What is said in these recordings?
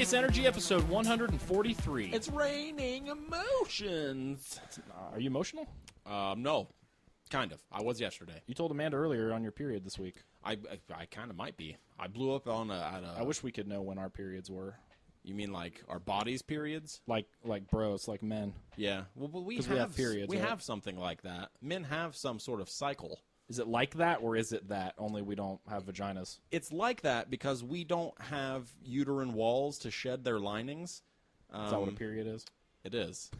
Hideous Energy, episode 143. It's raining emotions. Are you emotional? No. Kind of. I was yesterday. You told Amanda earlier on your period this week. I kind of might be. I blew up on I wish we could know when our periods were. You mean like our bodies' periods? Like bros, like men. Yeah. Well, but we have periods. We right? have something like that. Men have some sort of cycle. Is it like that, or is it that only we don't have vaginas? It's like that because we don't have uterine walls to shed their linings. Is that what a period is? It is.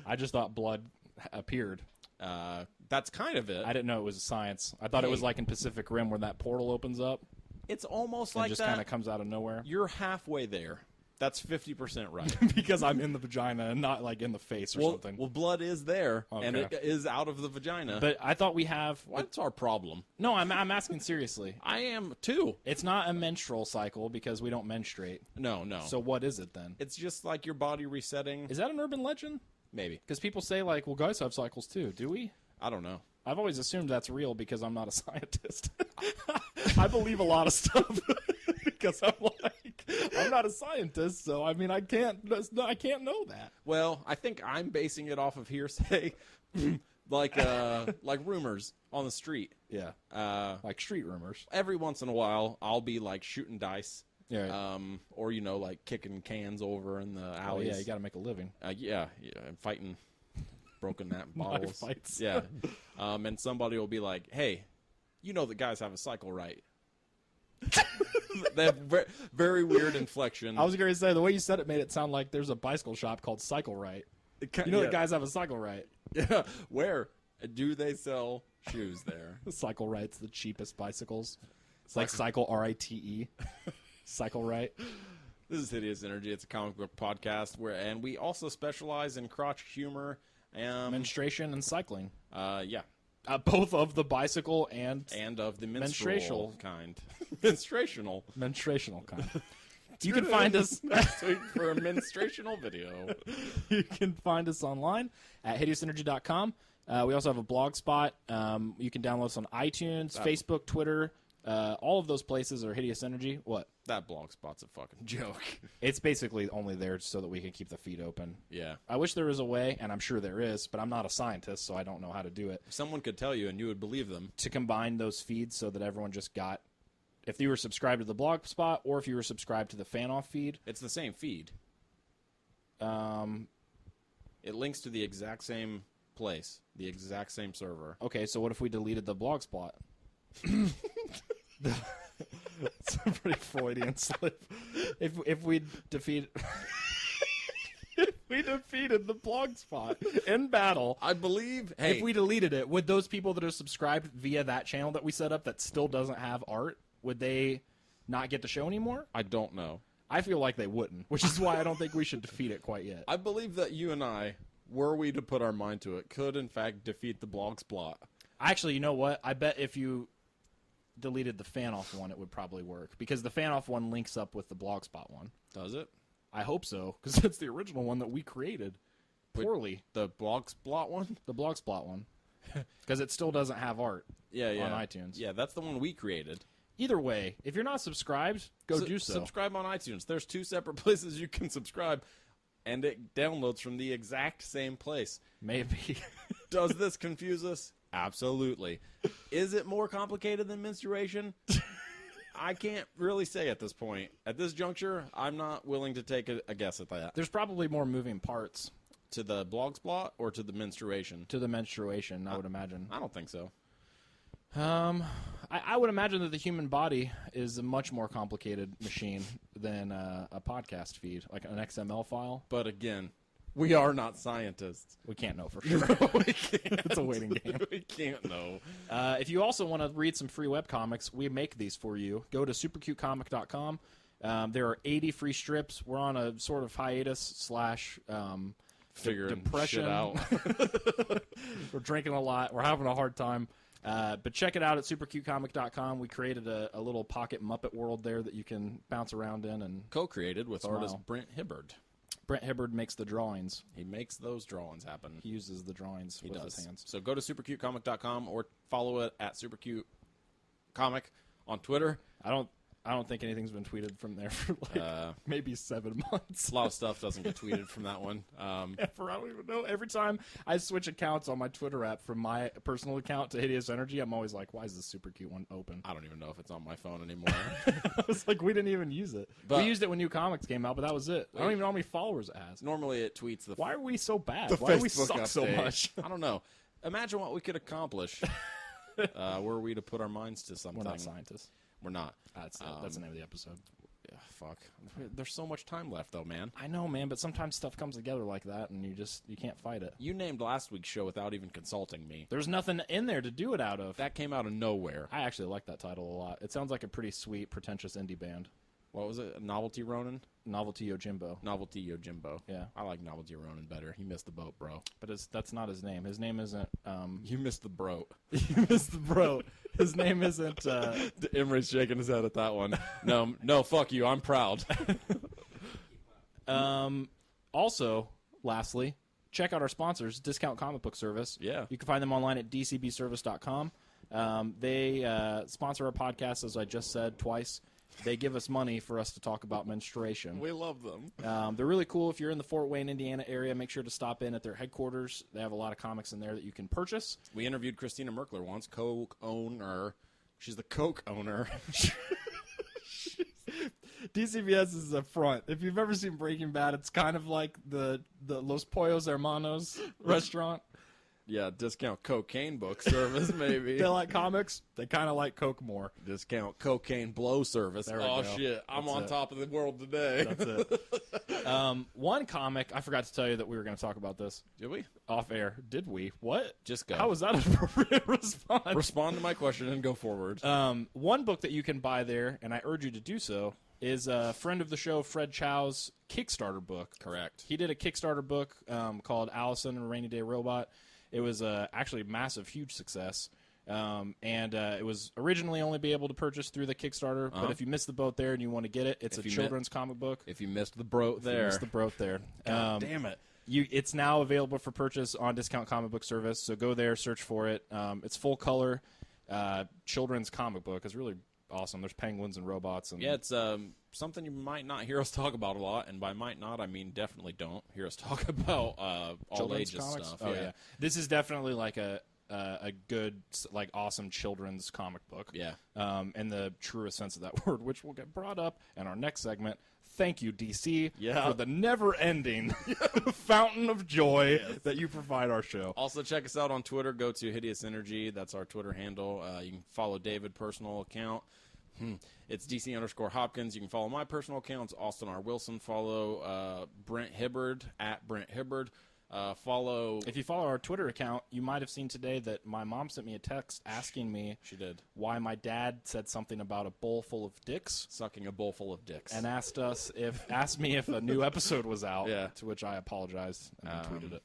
I just thought blood appeared. That's kind of it. I didn't know it was a science. I thought it was like in Pacific Rim where that portal opens up. It's almost and like just that. kind of comes out of nowhere. You're halfway there. That's 50% right. Because I'm in the vagina and not like in the face or something. Well, blood is there, Okay. and it is out of the vagina. But I thought we have... What's our problem? No, I'm asking seriously. I am, too. It's not a menstrual cycle because we don't menstruate. No. So what is it then? It's just like your body resetting. Is that an urban legend? Maybe. Because people say, like, well, guys have cycles too. Do we? I don't know. I've always assumed that's real because I'm not a scientist. I believe a lot of stuff because I'm not a scientist, so I mean I can't know that. Well, I think I'm basing it off of hearsay, like rumors on the street. Yeah. Like street rumors. Every once in a while, I'll be like shooting dice. Yeah. Or like kicking cans over in the alleys. Oh, yeah, you got to make a living. Yeah, and fighting broken that bottles. Fights. Yeah. And somebody will be like, "Hey, you know that guys have a cycle, right?" They have very weird inflection. I was going to say the way you said it made it sound like there's a bicycle shop called Cycle Right. You know that guys have a Cycle Right. Yeah. Where do they sell shoes there? Cycle Right's the cheapest bicycles. It's like Cycle RITE. Cycle Right. This is Hideous Energy. It's a comic book podcast and we also specialize in crotch humor. Menstruation and cycling. Yeah. Both of the bicycle and of the menstrual kind. Menstruational kind. You can find us next week for a menstruational video. You can find us online at hideousenergy.com. We also have a blog spot. You can download us on iTunes, Facebook, Twitter. All of those places are Hideous Energy. What? That blog spot's a fucking joke. It's basically only there so that we can keep the feed open. Yeah. I wish there was a way, and I'm sure there is, but I'm not a scientist, so I don't know how to do it. Someone could tell you, and you would believe them. To combine those feeds so that everyone just got... If you were subscribed to the blog spot, or if you were subscribed to the fan-off feed... It's the same feed. It links to the exact same place, the exact same server. Okay, so what if we deleted the blog spot? It's a pretty Freudian slip. If we defeated the blog spot in battle, I believe. Hey, if we deleted it, would those people that are subscribed via that channel that we set up that still doesn't have art, would they not get the show anymore? I don't know. I feel like they wouldn't, which is why I don't think we should defeat it quite yet. I believe that you and I, were we to put our mind to it, could in fact defeat the blog spot. Actually, you know what? I bet if you deleted the fan-off one, it would probably work. Because the fan-off one links up with the blogspot one. Does it? I hope so, because it's the original one that we created. Poorly. The blogspot one? The blogspot one. Because it still doesn't have art on iTunes. Yeah, that's the one we created. Either way, if you're not subscribed, go do so. Subscribe on iTunes. There's 2 separate places you can subscribe, and it downloads from the exact same place. Maybe. Does this confuse us? Absolutely. Is it more complicated than menstruation? I can't really say at this point. At this juncture, I'm not willing to take a guess at that. There's probably more moving parts. To the blogspot or to the menstruation? To the menstruation, I would imagine. I don't think so. I would imagine that the human body is a much more complicated machine than a podcast feed, like an XML file. But again, we are not scientists. We can't know for sure. We can't. It's a waiting game. We can't know. If you also want to read some free webcomics, we make these for you. Go to supercutecomic.com. There are 80 free strips. We're on a sort of hiatus / figuring depression. Shit out. We're drinking a lot. We're having a hard time. But check it out at supercutecomic.com. We created a little pocket Muppet world there that you can bounce around in. And co-created with smile. artist Brent Hibbard. Brent Hibbard makes the drawings. He makes those drawings happen. He uses the drawings with his hands. So go to supercutecomic.com or follow it at supercutecomic on Twitter. I don't think anything's been tweeted from there for maybe 7 months. A lot of stuff doesn't get tweeted from that one. Ever, I don't even know. Every time I switch accounts on my Twitter app from my personal account to Hideous Energy, I'm always like, why is this super cute one open? I don't even know if it's on my phone anymore. I was like, we didn't even use it. We used it when New Comics came out, but that was it. I don't even know how many followers it has. Normally it tweets the... Why are we so bad? The Why do we Facebook suck so update. much? I don't know. Imagine what we could accomplish were we to put our minds to something. We're not scientists. We're not. That's the name of the episode. Yeah, fuck. There's so much time left, though, man. I know, man, but sometimes stuff comes together like that, and you can't fight it. You named last week's show without even consulting me. There's nothing in there to do it out of. That came out of nowhere. I actually like that title a lot. It sounds like a pretty sweet, pretentious indie band. What was it? Novelty Ronin? Novelty Yojimbo. Novelty Yojimbo. Yeah. I like Novelty Ronin better. He missed the boat, bro. But that's not his name. His name isn't... You missed the broat. You missed the broat. His name isn't... Emery's shaking his head at that one. No, fuck you. I'm proud. Also, lastly, check out our sponsors, Discount Comic Book Service. Yeah. You can find them online at dcbservice.com. They sponsor our podcast, as I just said twice. They give us money for us to talk about menstruation. We love them. They're really cool. If you're in the Fort Wayne, Indiana area, make sure to stop in at their headquarters. They have a lot of comics in there that you can purchase. We interviewed Christina Merkler once, Coke owner. She's the Coke owner. DCBS is a front. If you've ever seen Breaking Bad, it's kind of like the Los Pollos Hermanos restaurant. Yeah, discount cocaine book service, maybe. They like comics. They kind of like Coke more. Discount cocaine blow service. There we Oh, go. shit. I'm That's on it. top of the world today. That's it. One comic, I forgot to tell you that we were going to talk about this. Did we? Off air. Did we? What? Just go. How was that an appropriate response? Respond to my question and go forward. One book that you can buy there, and I urge you to do so, is a friend of the show, Fred Chow's Kickstarter book. Correct. He did a Kickstarter book called Allison and a Rainy Day Robot. It was actually a massive, huge success. And it was originally only be able to purchase through the Kickstarter, but if you missed the boat there and you want to get it, it's a children's comic book. If you missed the broat there. You missed the broat there. God damn it. It's now available for purchase on Discount Comic Book Service, so go there, search for it. It's full color children's comic book. It's really awesome. There's penguins and robots. And Yeah, it's something you might not hear us talk about a lot, and by might not, I mean definitely don't hear us talk about all children's ages comics? stuff. Oh, yeah. This is definitely like a good, like, awesome children's comic book. Yeah. In the truest sense of that word, which will get brought up in our next segment. Thank you, DC, for the never-ending fountain of joy that you provide our show. Also, check us out on Twitter. Go to Hideous Energy. That's our Twitter handle. You can follow David's personal account. It's DC_Hopkins. You can follow my personal account. It's Austin R. Wilson. Follow Brent Hibbard at Brent Hibbard. If you follow our Twitter account, you might have seen today that my mom sent me a text asking me She did. why my dad said something about a bowl full of dicks. Sucking a bowl full of dicks. And asked me if a new episode was out. Yeah. To which I apologized and tweeted it.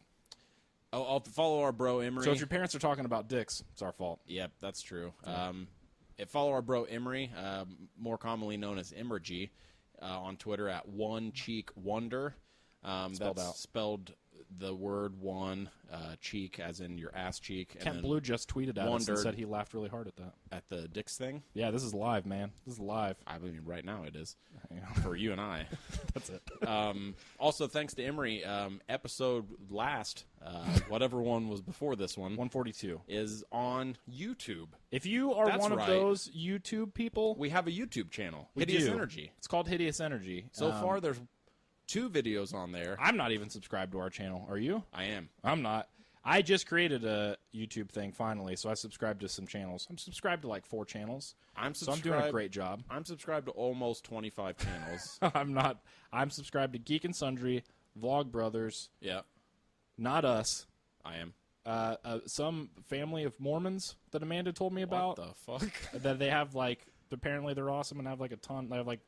I'll follow our bro Emery. So if your parents are talking about dicks, it's our fault. Yep, that's true. Follow our bro Emery, more commonly known as Emergy, on Twitter at One Cheek Wonder. Spelled That's out. spelled the word one, cheek as in your ass cheek. And Kent then Blue just tweeted at us and wondered- said he laughed really hard at that. at the dicks thing. Yeah, this is live, man. This is live. I mean, right now it is Yeah. for you and I. That's it. Also, thanks to Emery, episode last, whatever one was before this one, 142. is on YouTube. If you are That's one of right. those YouTube people, We have a YouTube channel, we Hideous do. Energy. It's called Hideous Energy. So far, there's 2 videos on there. I'm not even subscribed to our channel. Are you? I am. I'm not. I just created a YouTube thing finally, so I subscribed to some channels. I'm subscribed to like 4 channels. So I'm doing a great job. I'm subscribed to almost 25 channels. I'm not. I'm subscribed to Geek and Sundry, Vlog Brothers, Yeah, Not Us, I am. some family of Mormons that Amanda told me about. What the fuck? That they have like, apparently they're awesome and have like a ton. They have like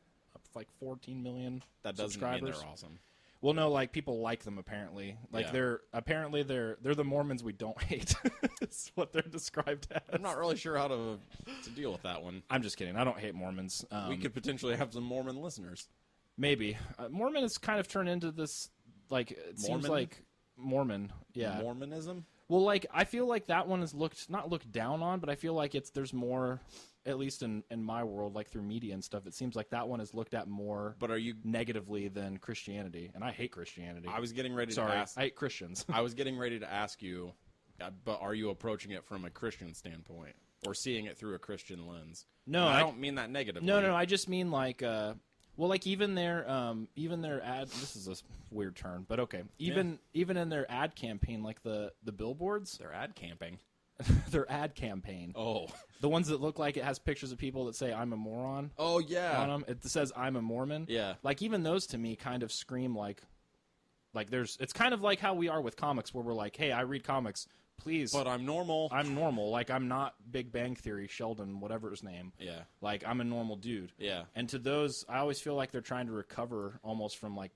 14 million That doesn't subscribers. mean they're awesome. Well, no, like people like them apparently. Like Yeah. they're the Mormons we don't hate. It's what they're described as. I'm not really sure how to deal with that one. I'm just kidding. I don't hate Mormons. We could potentially have some Mormon listeners. Maybe Mormon has kind of turned into this. Like it seems Mormon? like Mormon. Yeah. Mormonism? Well, like, I feel like that one is not looked down on, but I feel like there's more, at least in my world, like through media and stuff, it seems like that one is looked at more negatively than Christianity. And I hate Christianity. I was getting ready Sorry, to ask. I hate Christians. I was getting ready to ask you, but are you approaching it from a Christian standpoint or seeing it through a Christian lens? No, I don't mean that negatively. No, I just mean like, well, like even their ad. This is a weird turn, but okay. Even in their ad campaign, like the billboards, They're ad camping. their ad campaign. Oh, The ones that look like it has pictures of people that say "I'm a moron" oh yeah. on them. It says "I'm a Mormon." Yeah. Like even those to me kind of scream like it's kind of like how we are with comics, where we're like, "Hey, I read comics. Please." But I'm normal. I'm normal. Like, I'm not Big Bang Theory, Sheldon, whatever his name. Yeah. Like, I'm a normal dude. Yeah. And to those, I always feel like they're trying to recover almost from, like,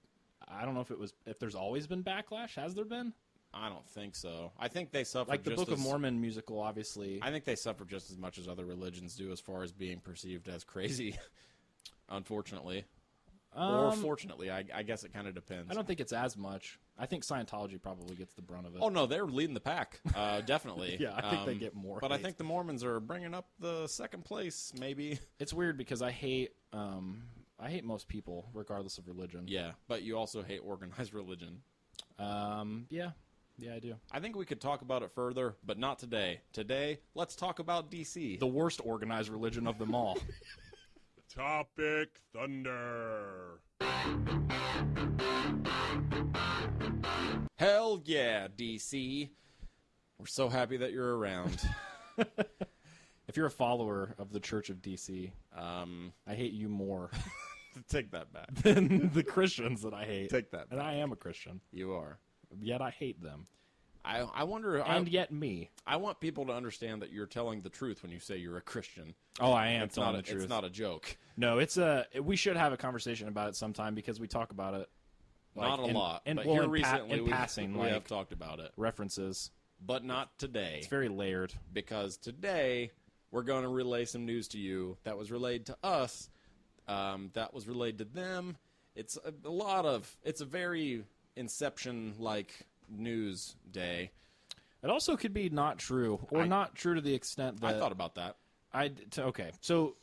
I don't know if there's always been backlash. Has there been? I don't think so. I think they suffer Like the just Book of Mormon musical, obviously. I think they suffer just as much as other religions do as far as being perceived as crazy, unfortunately. Or fortunately, I guess it kind of depends. I don't think it's as much. I think Scientology probably gets the brunt of it. Oh, no, they're leading the pack, definitely. Yeah, I think they get more But hate. I think the Mormons are bringing up the second place, maybe. It's weird because I hate most people, regardless of religion. Yeah, but you also hate organized religion. Yeah, I do. I think we could talk about it further, but not today. Today, let's talk about DC. The worst organized religion of them all. Topic Thunder. Hell yeah, DC. We're so happy that you're around. If you're a follower of the Church of DC, I hate you more Take that back. than the Christians that I hate. Take that And back. I am a Christian, You are. yet I hate them. I wonder. And yet me. I want people to understand that you're telling the truth when you say you're a Christian. Oh, I am It's telling not. the truth. It's not a joke. No, we should have a conversation about it sometime because we talk about it. Not a lot. And But well, here in recently, in passing, we like have talked about it, references. but not today. It's very layered. Because today we're going to relay some news to you that was relayed to us, that was relayed to them. It's it's a very Inception-like news day. It also could be not true, or not true to the extent that I thought about that. Okay, so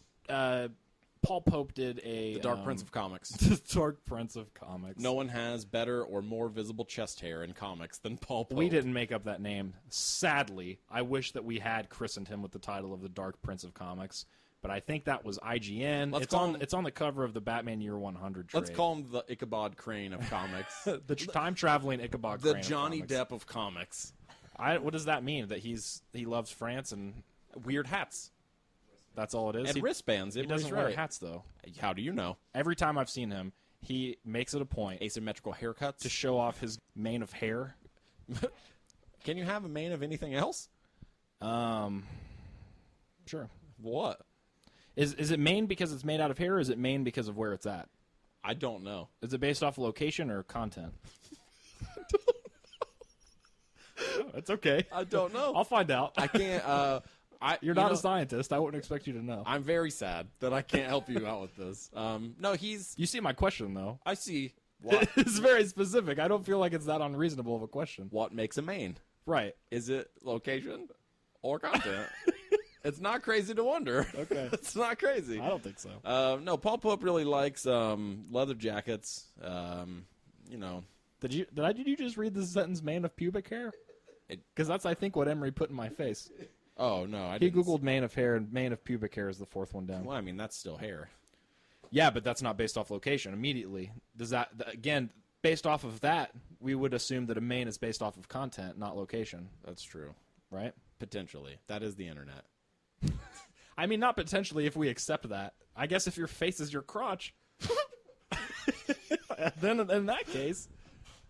Paul Pope did The Dark Prince of Comics. The Dark Prince of Comics. No one has better or more visible chest hair in comics than Paul Pope. We didn't make up that name. Sadly, I wish that we had christened him with the title of the Dark Prince of Comics, but I think that was IGN. It's on the cover of the Batman Year 100 trade. Let's call him the Ichabod Crane of comics. the time-traveling Ichabod The Crane of Johnny comics. Depp of comics. What does that mean? That he loves France and Weird hats. that's all it is? And wristbands. He doesn't wear hats, though. How do you know? Every time I've seen him, he makes it a point Asymmetrical haircuts. to show off his mane of hair. Can you have a mane of anything else? Sure. What? Is it mane because it's made out of hair, or is it mane because of where it's at? I don't know. Is it based off location or content? Oh, it's okay. I don't know. I'll find out. I can't. You're not a scientist. I wouldn't expect you to know. I'm very sad that I can't help you out with this. No, You see my question, though. I see. What? It's very specific. I don't feel like it's that unreasonable of a question. What makes a mane? Right. Is it location or content? It's not crazy to wonder. Okay. It's not crazy. I don't think so. No, Paul Pope really likes leather jackets. Did you just read the sentence "mane of pubic hair"? Because that's, I think, what Emery put in my face. Oh no, I He didn't. Googled mane of hair, and mane of pubic hair is the fourth one down. Well, I mean that's still hair. Yeah, but that's not based off location. Immediately, does that again? Based off of that, we would assume that a mane is based off of content, not location, That's true. right? Potentially, that is the internet. I mean, not potentially if we accept that. I guess if your face is your crotch, then in that case,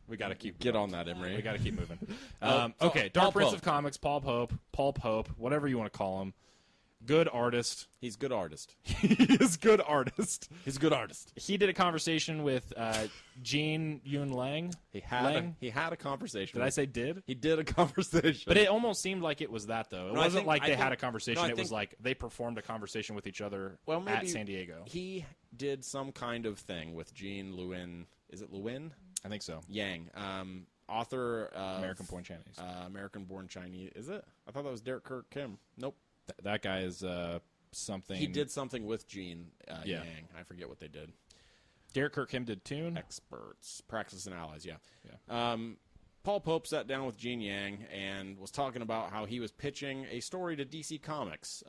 we got to Get on that, Emery. We got to keep moving. So, Okay, Paul Dark Prince Pope. of Comics, Paul Pope, whatever you want to call him. Good artist. He's a good artist. He is good artist. He's a good artist. He did a conversation with Gene Yun Lang. He had a conversation. Did I say did? He did a conversation. But it almost seemed like it was that, though. It No, I wasn't think- like I they think- had a conversation. no, I It was think- like they performed a conversation with each other well, maybe at San Diego. He did some kind of thing with Gene Lewin. Is it Lewin? I think so. Yang. author of American-born Chinese. American-born Chinese. Is it? I thought that was Derek Kirk Kim. Nope. That guy is something. He did something with Gene Yeah. Yang. I forget what they did. Derek Kirk Kim did Tune. Experts, Praxis and Allies. Yeah. Paul Pope sat down with Gene Yang and was talking about how he was pitching a story to DC Comics,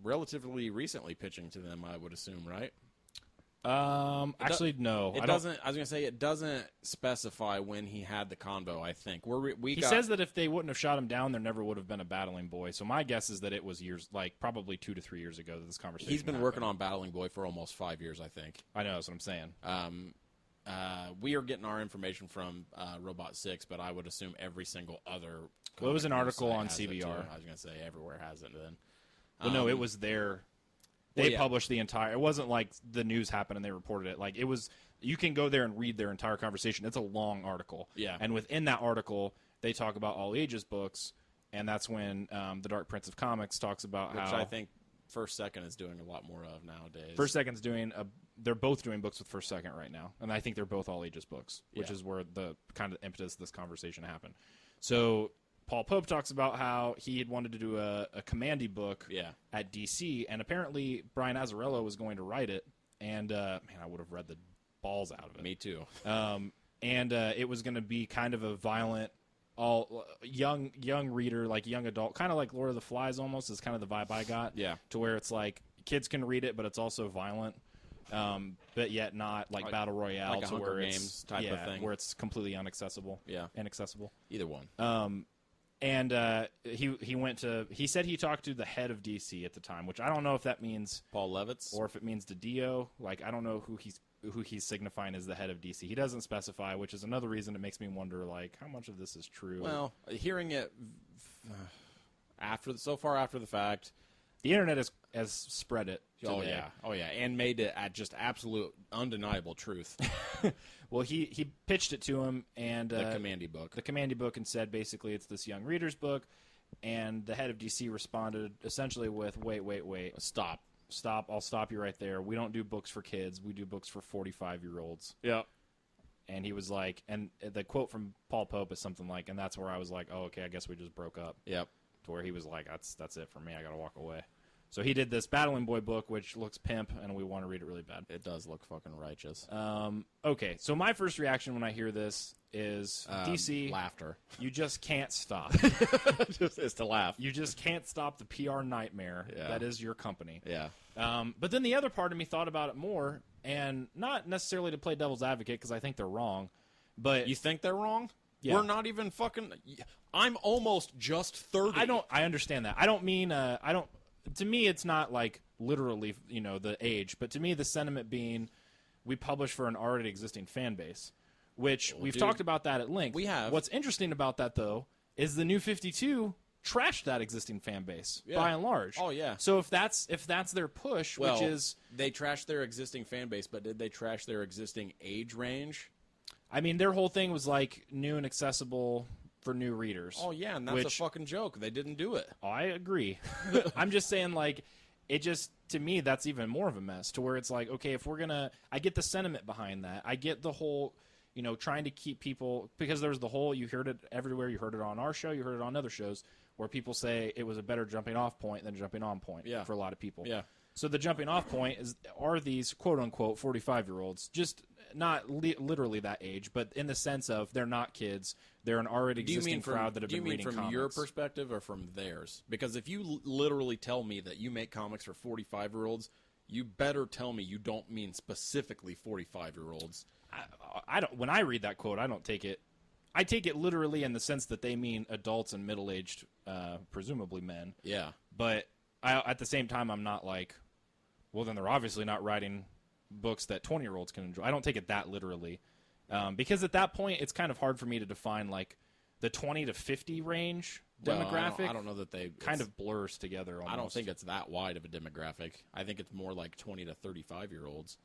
relatively recently pitching to them, I would assume, right? Actually, no. It doesn't. I was gonna say it doesn't specify when he had the convo. I think He says that if they wouldn't have shot him down, there never would have been a Battling Boy. So my guess is that it was years, like probably 2 to 3 years ago that this conversation. He's been happened. working on Battling Boy for almost 5 years, I think. I know, that's what I'm saying. We are getting our information from Robot 6, but I would assume every single other. Well, it was an comic article site on has it, CBR. too. I was gonna say everywhere has it. Then. Well, no, it was there. They published the entire. It wasn't like the news happened and they reported it. Like it was. You can go there and read their entire conversation. It's a long article. Yeah. And within that article, they talk about all ages books, and that's when the Dark Prince of Comics talks about Which how I think First Second is doing a lot more of nowadays. First Second's doing they're both doing books with First Second right now, and I think they're both all ages books, which is where the kind of impetus of this conversation happened. So Paul Pope talks about how he had wanted to do a Commandy book at DC, and apparently Brian Azzarello was going to write it, and man, I would have read the balls out of it. Me too. And it was going to be kind of a violent, all young reader, like young adult, kind of like Lord of the Flies almost is kind of the vibe I got. Yeah. To where it's like kids can read it, but it's also violent, but yet not like Battle Royale, like a to Hunger where Games it's type of thing, where it's completely inaccessible. Yeah. Inaccessible. Either one. And he said he talked to the head of DC at the time, which I don't know if that means Paul Levitz or if it means DiDio. Like I don't know who he's signifying as the head of DC. He doesn't specify, which is another reason it makes me wonder like how much of this is true. Well, hearing it after the fact, the internet has spread it. Today. Oh yeah, and made it at just absolute undeniable truth. Well, he pitched it to him and The Commandy book, and said basically it's this young reader's book, and the head of DC responded essentially with wait, stop, I'll stop you right there. We don't do books for kids. We do books for 45-year-olds. Yeah. And he was like, and the quote from Paul Pope is something like, and that's where I was like, oh, okay, I guess we just broke up. Yep. To where he was like, that's it for me. I got to walk away. So he did this Battling Boy book, which looks pimp, and we want to read it really bad. It does look fucking righteous. Okay, so my first reaction when I hear this is DC. Laughter. You just can't stop. It's to laugh. You just can't stop the PR nightmare that is your company. Yeah. But then the other part of me thought about it more, and not necessarily to play devil's advocate because I think they're wrong, but You think they're wrong? Yeah. We're not even fucking. I'm almost just 30. I understand that. I don't mean to me it's not like literally the age, but to me the sentiment being we publish for an already existing fan base, which we've talked about that at length. We have. What's interesting about that though is the New 52 trashed that existing fan base by and large. Oh yeah. So if that's their push, which is they trashed their existing fan base, but did they trash their existing age range? I mean, their whole thing was like new and accessible for new readers. Oh yeah, and that's a fucking joke. They didn't do it. I agree. I'm just saying, like, it just, to me, that's even more of a mess, to where it's like, okay, if we're gonna, I get the sentiment behind that. I get the whole, trying to keep people, because there's the whole, you heard it everywhere, you heard it on our show, you heard it on other shows, where people say it was a better jumping off point than jumping on point for a lot of people. Yeah. So the jumping off point are these quote unquote 45-year-olds, just not literally that age, but in the sense of they're not kids. They're an already existing crowd that have been reading comics. Do you mean from your perspective or from theirs? Because if you literally tell me that you make comics for 45-year-olds, you better tell me you don't mean specifically 45-year-olds. I don't. When I read that quote, I don't take it. I take it literally in the sense that they mean adults and middle-aged, presumably men. Yeah. But at the same time, I'm not like, well, then they're obviously not writing books that 20-year-olds can enjoy. I don't take it that literally. Because at that point, it's kind of hard for me to define, like, the 20 to 50 range demographic. I don't know that they kind of blurs together almost. I don't think it's that wide of a demographic. I think it's more like 20 to 35-year-olds.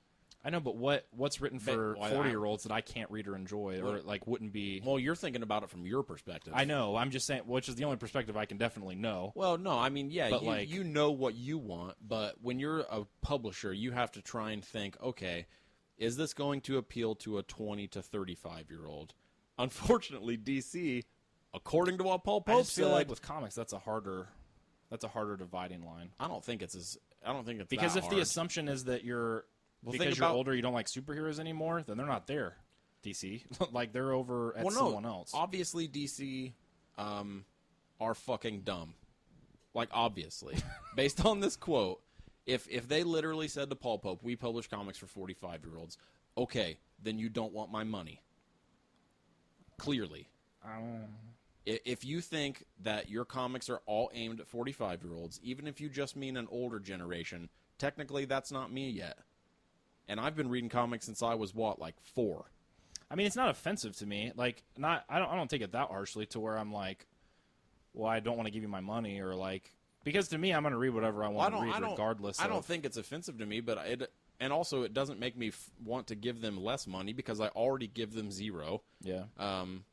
I know, but what's written for 40-year-olds that I can't read or enjoy or, like, wouldn't be... Well, you're thinking about it from your perspective. I know. I'm just saying, which is the only perspective I can definitely know. Well, no, I mean, yeah, but you know what you want, but when you're a publisher, you have to try and think, okay, is this going to appeal to a 20 to 35-year-old? unfortunately, DC, according to what Paul I Pope just feel said, like with comics, that's a harder dividing line. I don't think it's Because that if hard. the assumption is that you're Well, because you're older, you don't like superheroes anymore, then they're not there. DC, like they're over at someone else. Obviously, DC are fucking dumb. Like, obviously, based on this quote, if they literally said to Paul Pope, "We publish comics for 45-year-olds," okay, then you don't want my money. Clearly, if you think that your comics are all aimed at 45-year-olds, even if you just mean an older generation, technically that's not me yet. And I've been reading comics since I was like 4. I mean, it's not offensive to me. Like, I don't take it that harshly to where I'm like, well, I don't want to give you my money, or like, because to me, I'm going to read whatever I want to read, regardless. I don't think it's offensive to me, but and also it doesn't make me want to give them less money because I already give them 0. Yeah.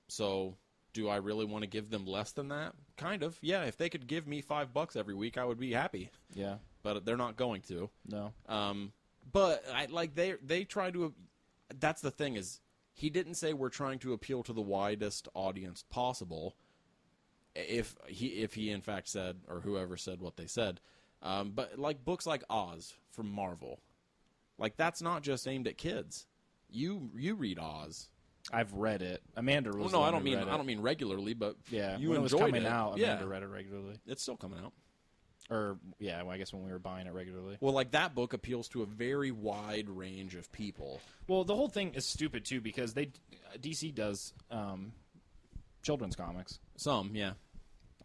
So do I really want to give them less than that? Kind of. Yeah. If they could give me $5 every week, I would be happy. Yeah. But they're not going to. No. But they try to. That's the thing is, he didn't say we're trying to appeal to the widest audience possible. If he in fact said, or whoever said what they said, but like books like Oz from Marvel, like that's not just aimed at kids. You read Oz. I've read it. Amanda was. Well, no, I don't mean regularly, but yeah, you when it was enjoyed coming it. out. Yeah. Amanda read it regularly. It's still coming out. Or yeah, well, I guess when we were buying it regularly. Well, like that book appeals to a very wide range of people. Well, the whole thing is stupid too because DC does children's comics. Some, yeah.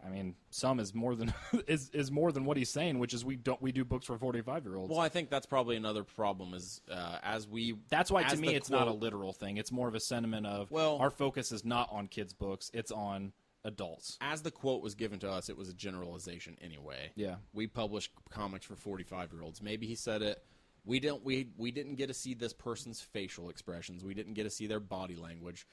I mean, some is more than is more than what he's saying, which is we do books for 45-year-olds. Well, I think that's probably another problem is That's why to me it's not a literal thing. It's more of a sentiment of our focus is not on kids' books; it's on adults. As the quote was given to us, it was a generalization anyway. Yeah, we publish comics for 45-year-olds. Maybe he said it. We didn't get to see this person's facial expressions. We didn't get to see their body language.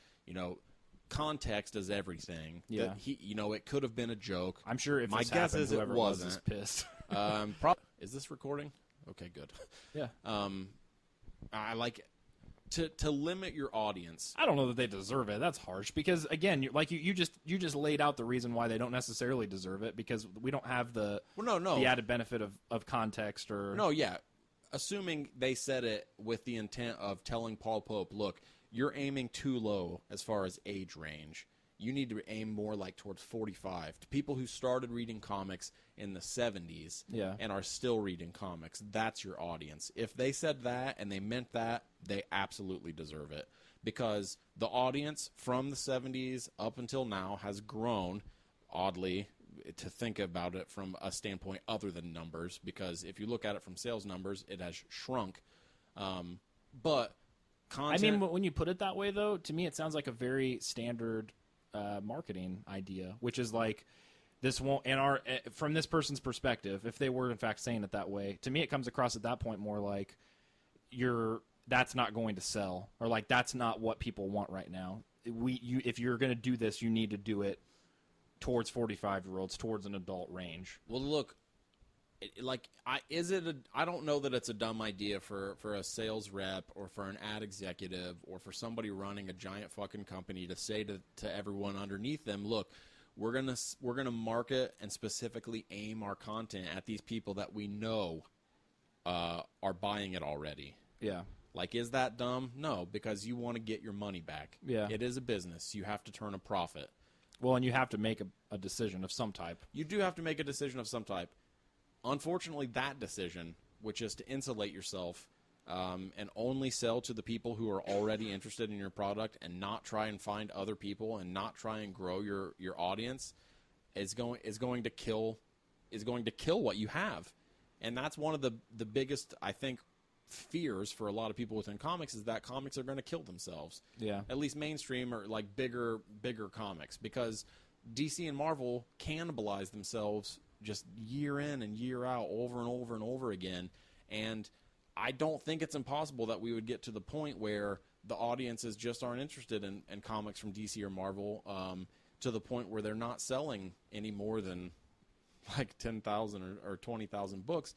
Context is everything. Yeah. It could have been a joke. I'm sure if my this guess happened, is it whoever wasn't. was pissed. Is this recording? Okay, good. Yeah. I like to limit your audience. I don't know that they deserve it. That's harsh because again, you just laid out the reason why they don't necessarily deserve it because we don't have the the added benefit of context or Assuming they said it with the intent of telling Paul Pope, look, you're aiming too low as far as age range. You need to aim more like towards 45. To people who started reading comics in the 70s and are still reading comics, that's your audience. If they said that and they meant that, they absolutely deserve it. Because the audience from the 70s up until now has grown, oddly, to think about it from a standpoint other than numbers. Because if you look at it from sales numbers, it has shrunk. But content... I mean, when you put it that way, though, to me it sounds like a very standard marketing idea, which is like this won't. And from this person's perspective, if they were in fact saying it that way, to me it comes across at that point more like that's not going to sell, or like that's not what people want right now. If you're going to do this, you need to do it towards 45-year-olds, towards an adult range. Well, look. I don't know that it's a dumb idea for a sales rep or for an ad executive or for somebody running a giant fucking company to say to everyone underneath them, look, we're gonna market and specifically aim our content at these people that we know are buying it already. Yeah. Like, is that dumb? No, because you want to get your money back. Yeah. It is a business. You have to turn a profit. Well, and you have to make a decision of some type. You do have to make a decision of some type. Unfortunately, that decision, which is to insulate yourself and only sell to the people who are already interested in your product and not try and find other people and not try and grow your audience, is going to kill what you have. And that's one of the biggest, I think, fears for a lot of people within comics is that comics are going to kill themselves. Yeah. At least mainstream or like bigger comics, because DC and Marvel cannibalize themselves just year in and year out over and over and over again. And I don't think it's impossible that we would get to the point where the audiences just aren't interested in comics from DC or Marvel to the point where they're not selling any more than like 10,000 or 20,000 books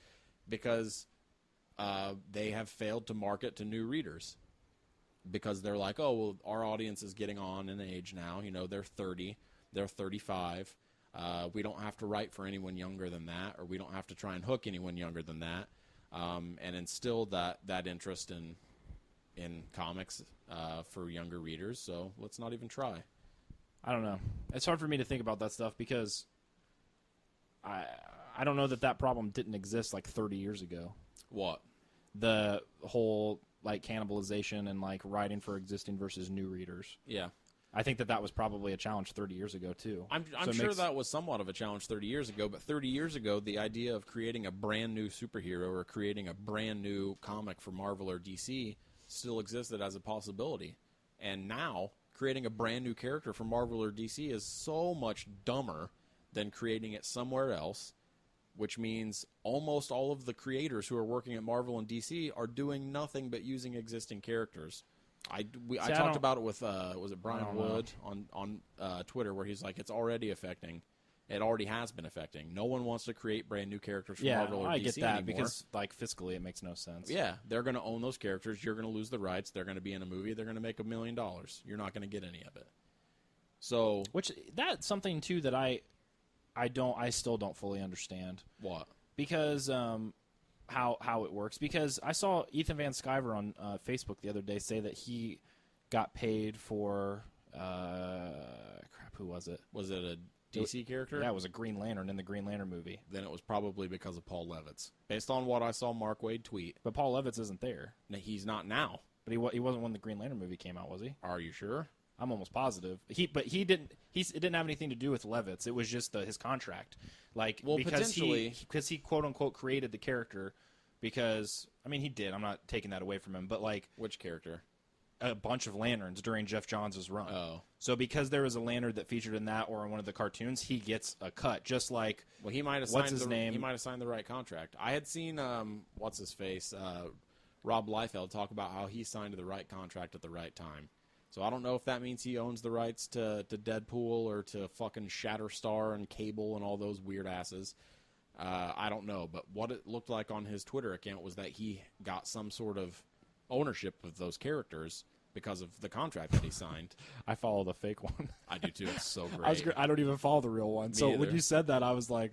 because they have failed to market to new readers. because they're like, oh, well, our audience is getting on in age now. You know, they're 30, they're 35. We don't have to write for anyone younger than that, or we don't have to try and hook anyone younger than that, and instill that interest in comics for younger readers. So let's not even try. I don't know. It's hard for me to think about that stuff because I don't know that problem didn't exist like 30 years ago. What? The whole like cannibalization and like writing for existing versus new readers. Yeah. I think that was probably a challenge 30 years ago too. I'm sure that was somewhat of a challenge 30 years ago, but 30 years ago, the idea of creating a brand new superhero or creating a brand new comic for Marvel or DC still existed as a possibility. And now, creating a brand new character for Marvel or DC is so much dumber than creating it somewhere else, which means almost all of the creators who are working at Marvel and DC are doing nothing but using existing characters. I talked about it with was it Brian Wood on Twitter, where he's like, it's already affecting. It already has been affecting. No one wants to create brand new characters for Marvel or DC I get that anymore. because like fiscally it makes no sense. Yeah, they're going to own those characters. You're going to lose the rights. They're going to be in a movie. They're going to make $1 million. You're not going to get any of it. So, which that's something too that I still don't fully understand. What? Because how it works. Because I saw Ethan Van Sciver on Facebook the other day say that he got paid for who was it? Was it a DC character? Yeah, it was a Green Lantern in the Green Lantern movie. Then it was probably because of Paul Levitz. Based on what I saw Mark Waid tweet. But Paul Levitz isn't there. No, he's not now. But he wasn't when the Green Lantern movie came out, was he? Are you sure? I'm almost positive. It didn't have anything to do with Levitz. It was just his contract. Like, well, because he quote unquote created the character. Because I mean, he did. I'm not taking that away from him. But like, which character? A bunch of lanterns during Jeff Johns' run. Oh. So because there was a lantern that featured in that or in one of the cartoons, he gets a cut. Just like, well, he might have what's his name? He might have signed the right contract. I had seen what's his face, Rob Liefeld talk about how he signed the right contract at the right time. So I don't know if that means he owns the rights to Deadpool or to fucking Shatterstar and Cable and all those weird asses. I don't know, but what it looked like on his Twitter account was that he got some sort of ownership of those characters because of the contract that he signed. I follow the fake one. I do too. It's so great. I don't even follow the real one. So when you said that, I was like,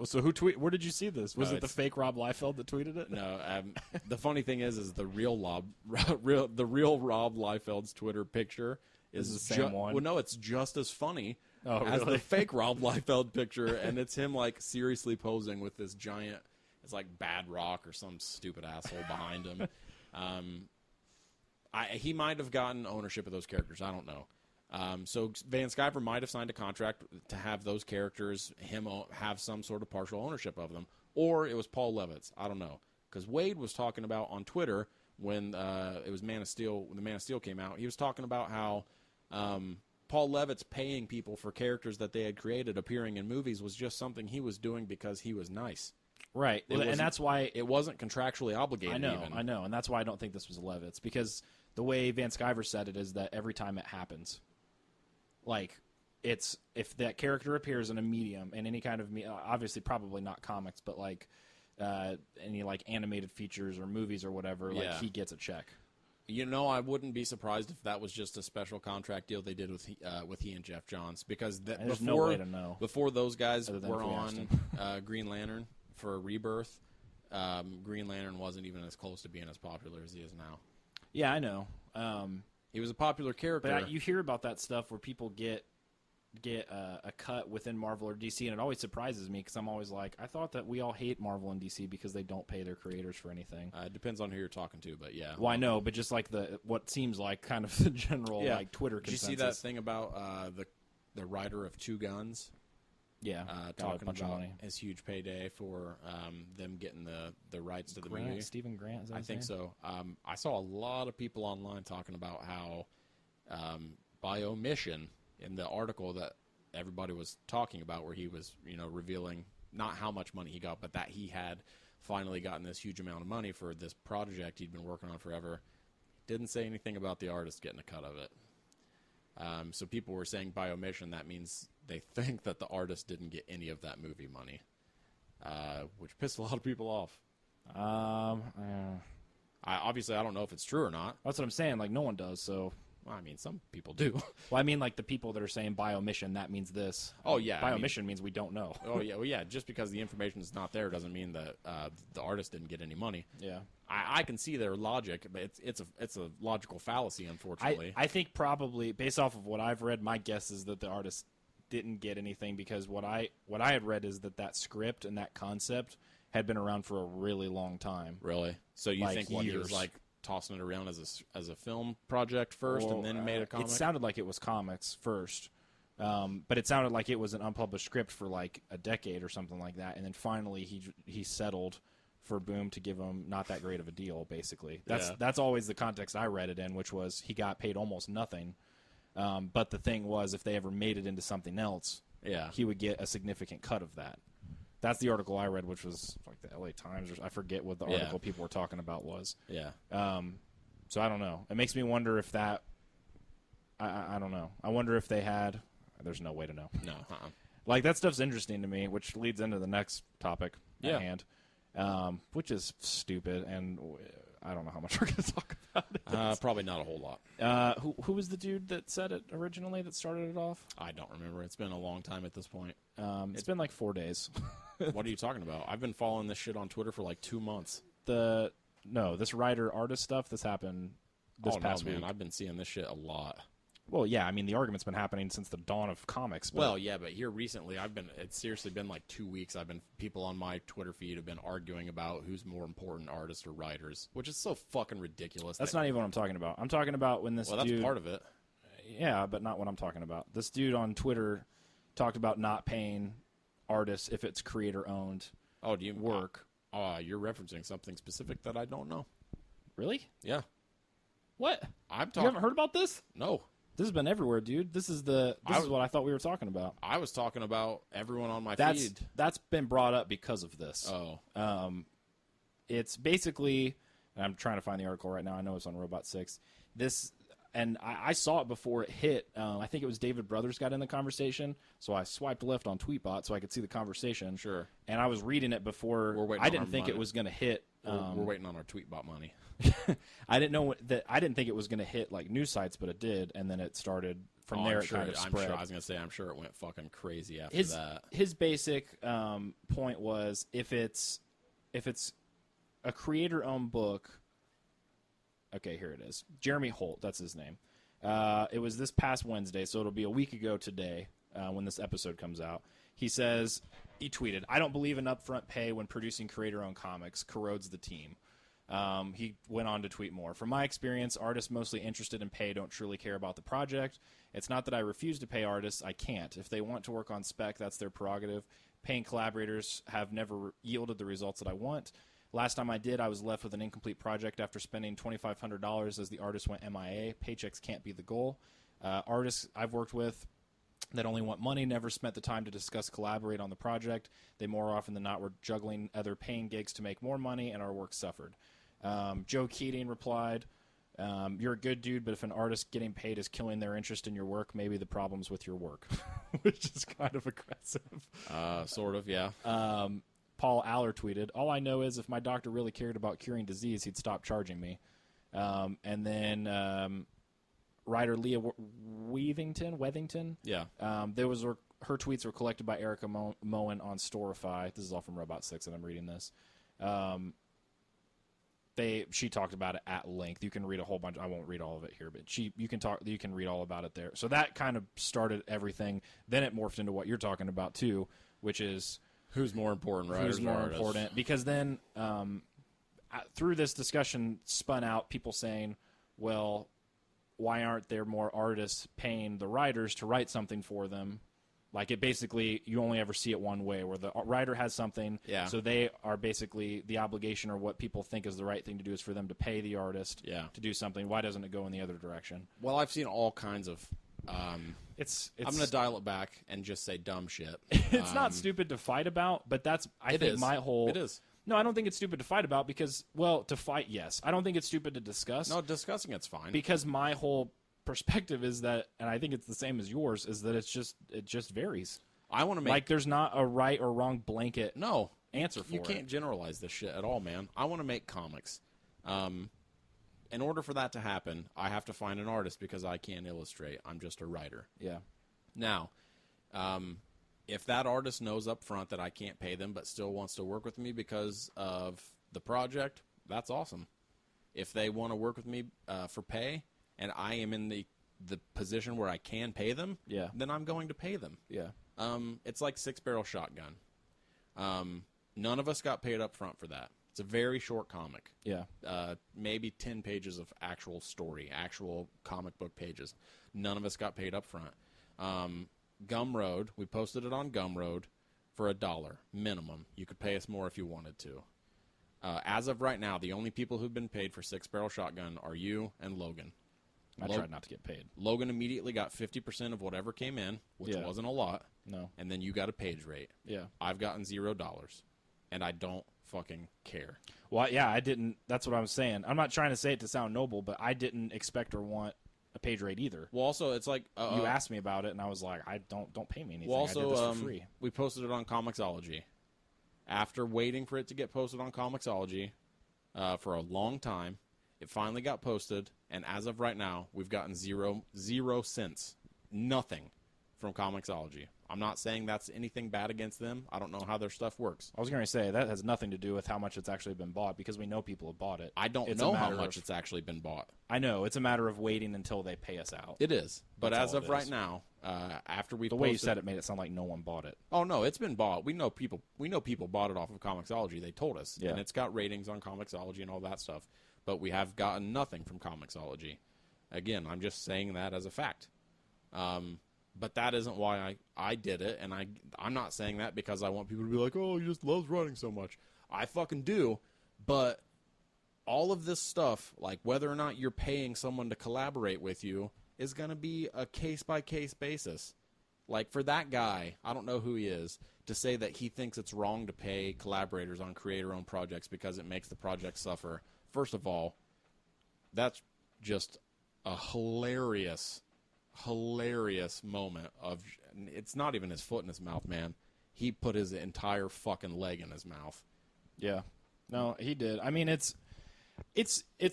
so where did you see this? Was it the fake Rob Liefeld that tweeted it? No. The funny thing is the real Rob Liefeld's Twitter picture is the same one. Well, no, it's just as funny as really? the fake Rob Liefeld picture, and it's him like seriously posing with this giant. It's like Bad Rock or some stupid asshole behind him. He might have gotten ownership of those characters. I don't know. So Van Sciver might have signed a contract to have those characters, him have some sort of partial ownership of them. Or it was Paul Levitz. I don't know. Because Wade was talking about on Twitter when it was Man of Steel, when the Man of Steel came out, he was talking about how Paul Levitz paying people for characters that they had created appearing in movies was just something he was doing because he was nice. Right, and that's why it wasn't contractually obligated. I know, and that's why I don't think this was Levitz, because the way Van Sciver said it is that every time it happens, like it's if that character appears in a medium, in any kind of obviously probably not comics, but like any like animated features or movies or whatever, like he gets a check. You know, I wouldn't be surprised if that was just a special contract deal they did with he and Jeff Johns, because there's no way to know. Before those guys were on Green Lantern for Rebirth, Green Lantern wasn't even as close to being as popular as he is now. Yeah, I know. He was a popular character. But you hear about that stuff where people get a cut within Marvel or DC, and it always surprises me because I'm always like, I thought that we all hate Marvel and DC because they don't pay their creators for anything. It depends on who you're talking to, but yeah. Well, I know, but just like what seems like kind of the general like Twitter consensus. Did you see that thing about the writer of Two Guns? Yeah, talking about his huge payday for them getting the rights to the movie. Stephen Grant, is that I think so. I saw a lot of people online talking about how by omission in the article that everybody was talking about, where he was revealing not how much money he got, but that he had finally gotten this huge amount of money for this project he'd been working on forever. Didn't say anything about the artist getting a cut of it. So people were saying by omission, that means they think that the artist didn't get any of that movie money, which pissed a lot of people off. Obviously, I don't know if it's true or not. That's what I'm saying. Like, no one does, so... Well, I mean, some people do. Well, I mean, like, the people that are saying by omission, that means this. Oh, yeah. By omission means we don't know. Oh, yeah. Well, yeah, just because the information is not there doesn't mean that the artist didn't get any money. Yeah. I can see their logic, but it's a logical fallacy, unfortunately. I think probably, based off of what I've read, my guess is that the artist didn't get anything because what I had read is that script and that concept had been around for a really long time. Really? So you Like think what, he years. was, like, tossing it around as a film project first and then made a comic? It sounded like it was comics first, but it sounded like it was an unpublished script for like a decade or something like that, and then finally he settled for Boom to give him not that great of a deal. Basically, that's always the context I read it in, which was he got paid almost nothing, but the thing was if they ever made it into something else, he would get a significant cut of that. That's the article I read, which was like the LA Times, or I forget what the article people were talking about was. Yeah. So I don't know. It makes me wonder if that. I don't know. I wonder if they had. There's no way to know. No. Like that stuff's interesting to me, which leads into the next topic at hand, which is stupid, and I don't know how much we're going to talk about it. Probably not a whole lot. Who was the dude that said it originally? That started it off? I don't remember. It's been a long time at this point. It's been like 4 days. What are you talking about? I've been following this shit on Twitter for like 2 months. This writer-artist stuff, this happened this past week. Man, I've been seeing this shit a lot. Well, yeah, I mean, the argument's been happening since the dawn of comics. But... Well, yeah, but here recently, it's seriously been like 2 weeks. People on my Twitter feed have been arguing about who's more important, artists or writers, which is so fucking ridiculous. That's not even what I'm talking about. I'm talking about when this dude... Well, that's part of it. Yeah, but not what I'm talking about. This dude on Twitter talked about not paying artists if it's creator-owned work. You're referencing something specific that I don't know. Really? Yeah. What? You haven't heard about this? No. This has been everywhere, dude. This is what I thought we were talking about. I was talking about everyone on my feed. That's been brought up because of this. Oh. It's basically, and I'm trying to find the article right now. I know it's on Robot 6. And I saw it before it hit. I think it was David Brothers got in the conversation, so I swiped left on Tweetbot so I could see the conversation. Sure. And I was reading it before. I didn't think it was going to hit. We're waiting on our Tweetbot money. I didn't think it was going to hit like news sites, but it did, and then it started from there. It kind of spread. I was going to say, I'm sure it went fucking crazy after that. His basic point was if it's a creator-owned book. Okay, here it is. Jeremy Holt, that's his name. It was this past Wednesday, so it'll be a week ago today when this episode comes out. He tweeted, "I don't believe in upfront pay when producing creator-owned comics. Corrodes the team." He went on to tweet more. "From my experience, artists mostly interested in pay don't truly care about the project. It's not that I refuse to pay artists. I can't. If they want to work on spec, that's their prerogative. Paying collaborators have never yielded the results that I want. Last time I did, I was left with an incomplete project after spending $2,500 as the artist went MIA. Paychecks can't be the goal. Artists I've worked with that only want money never spent the time to collaborate on the project. They more often than not were juggling other paying gigs to make more money, and our work suffered." Joe Keating replied, "You're a good dude, but if an artist getting paid is killing their interest in your work, maybe the problem's with your work," which is kind of aggressive. Sort of, yeah. Paul Aller tweeted, "All I know is if my doctor really cared about curing disease, he'd stop charging me." And then writer Leah Wethington, yeah, her tweets were collected by Erica Moen on Storify. This is all from Robot 6, and I'm reading this. She talked about it at length. You can read a whole bunch. I won't read all of it here, but you can read all about it there. So that kind of started everything. Then it morphed into what you're talking about too, which is who's more important, right? Who's more important? Because then through this discussion spun out people saying, well, why aren't there more artists paying the writers to write something for them? Like it basically, you only ever see it one way, where the writer has something, so they are basically the obligation, or what people think is the right thing to do is for them to pay the artist to do something. Why doesn't it go in the other direction? Well, I've seen all kinds of... I'm going to dial it back and just say dumb shit. It's not stupid to fight about, but that's, I think, my whole... It is. No, I don't think it's stupid to fight about because, well, to fight, yes. I don't think it's stupid to discuss. No, discussing it's fine. Because my whole perspective is that, and I think it's the same as yours, is that it just varies. I want to make... Like, there's not a right or wrong blanket answer for it. You can't generalize this shit at all, man. I want to make comics. in order for that to happen, I have to find an artist because I can't illustrate. I'm just a writer. Yeah. Now, if that artist knows up front that I can't pay them but still wants to work with me because of the project, that's awesome. If they want to work with me for pay and I am in the position where I can pay them, then I'm going to pay them. Yeah. It's like Six Barrel Shotgun. None of us got paid up front for that. It's a very short comic. Yeah. Maybe 10 pages of actual story, actual comic book pages. None of us got paid up front. Gumroad, we posted it on Gumroad for $1 minimum. You could pay us more if you wanted to. As of right now, the only people who've been paid for Six Barrel Shotgun are you and Logan. I tried not to get paid. Logan immediately got 50% of whatever came in, which wasn't a lot. No. And then you got a page rate. Yeah. I've gotten $0, and I don't fucking care. Well, yeah, I didn't. That's what I was saying. I'm not trying to say it to sound noble, but I didn't expect or want a page rate either. Well, also, it's like you asked me about it, and I was like, I don't pay me anything. Well, also, I did this for free. We posted it on Comixology. After waiting for it to get posted on Comixology for a long time, it finally got posted, and as of right now, we've gotten zero cents, nothing from Comixology. I'm not saying that's anything bad against them. I don't know how their stuff works. I was going to say, that has nothing to do with how much it's actually been bought, because we know people have bought it. I don't know how much it's actually been bought. I know. It's a matter of waiting until they pay us out. It is. But That's as of right now, after we The way you said it made it sound like no one bought it. Oh, no, it's been bought. We know people bought it off of Comixology. They told us. Yeah. And it's got ratings on Comixology and all that stuff. But we have gotten nothing from Comixology. Again, I'm just saying that as a fact. But that isn't why I did it, and I'm not saying that because I want people to be like, oh, he just loves writing so much. I fucking do, but all of this stuff, like whether or not you're paying someone to collaborate with you, is going to be a case-by-case basis. Like for that guy, I don't know who he is, to say that he thinks it's wrong to pay collaborators on creator-owned projects because it makes the project suffer. First of all, that's just a hilarious moment of, it's not even his foot in his mouth, man. He put his entire fucking leg in his mouth. Yeah. No, he did. I mean, it's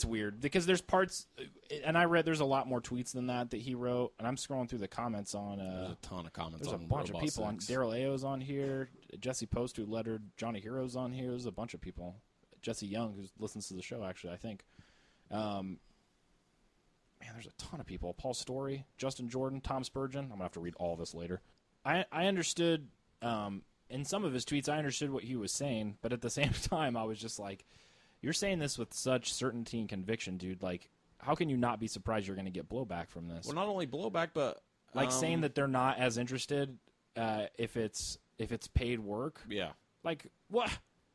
weird because there's parts, and I read there's a lot more tweets than that he wrote, and I'm scrolling through the comments on. There's a ton of comments. There's on a bunch Robot of people 6. on. Daryl Ao's on here. Jesse Post, who lettered Johnny Hero's on here. There's a bunch of people. Jesse Young, who listens to the show, actually, I think. Man, there's a ton of people. Paul Story, Justin Jordan, Tom Spurgeon. I'm going to have to read all this later. I understood, in some of his tweets, I understood what he was saying, but at the same time, I was just like, you're saying this with such certainty and conviction, dude. Like, how can you not be surprised you're going to get blowback from this? Well, not only blowback, but... like saying that they're not as interested if it's paid work. Yeah. Like, what?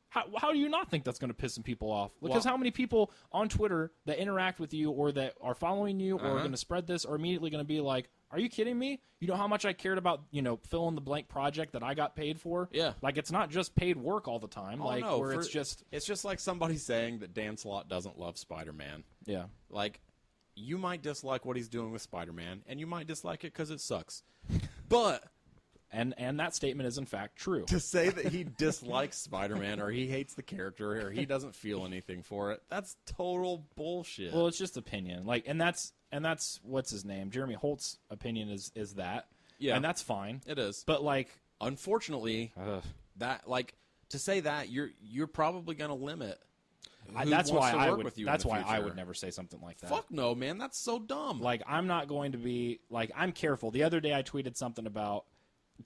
How do you not think that's going to piss some people off? Because how many people on Twitter that interact with you or that are following you or are going to spread this are immediately going to be like, are you kidding me? You know how much I cared about, fill in the blank project that I got paid for? Yeah. Like, it's not just paid work all the time. Oh, like, no, where it's just... It's just like somebody saying that Dan Slott doesn't love Spider-Man. Yeah. Like, you might dislike what he's doing with Spider-Man, and you might dislike it because it sucks. But... And that statement is, in fact, true. To say that he dislikes Spider-Man or he hates the character or he doesn't feel anything for it, that's total bullshit. Well, it's just opinion. Like, and that's what's his name? Jeremy Holt's opinion is that. Yeah. And that's fine. It is. But, like... unfortunately, that, like, to say that, you're probably going to limit that's why I would. with you That's in the why I future. would never say something like that. Fuck no, man. That's so dumb. Like, I'm not going to be... like, I'm careful. The other day I tweeted something about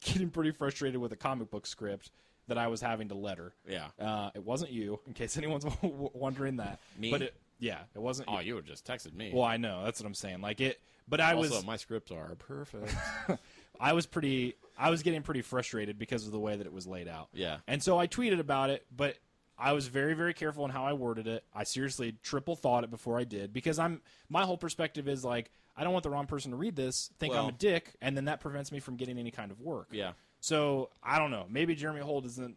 getting pretty frustrated with a comic book script that I was having to letter. Yeah. It wasn't you, in case anyone's wondering that. Me? But it wasn't Oh, you. you would just texted me. Well, I know. That's what I'm saying. Like, it... But I also, was... my scripts are perfect. I was getting pretty frustrated because of the way that it was laid out. Yeah. And so I tweeted about it, but I was very, very careful in how I worded it. I seriously triple thought it before I did because my whole perspective is like, I don't want the wrong person to read this, think I'm a dick, and then that prevents me from getting any kind of work. Yeah. So I don't know. Maybe Jeremy Holt isn't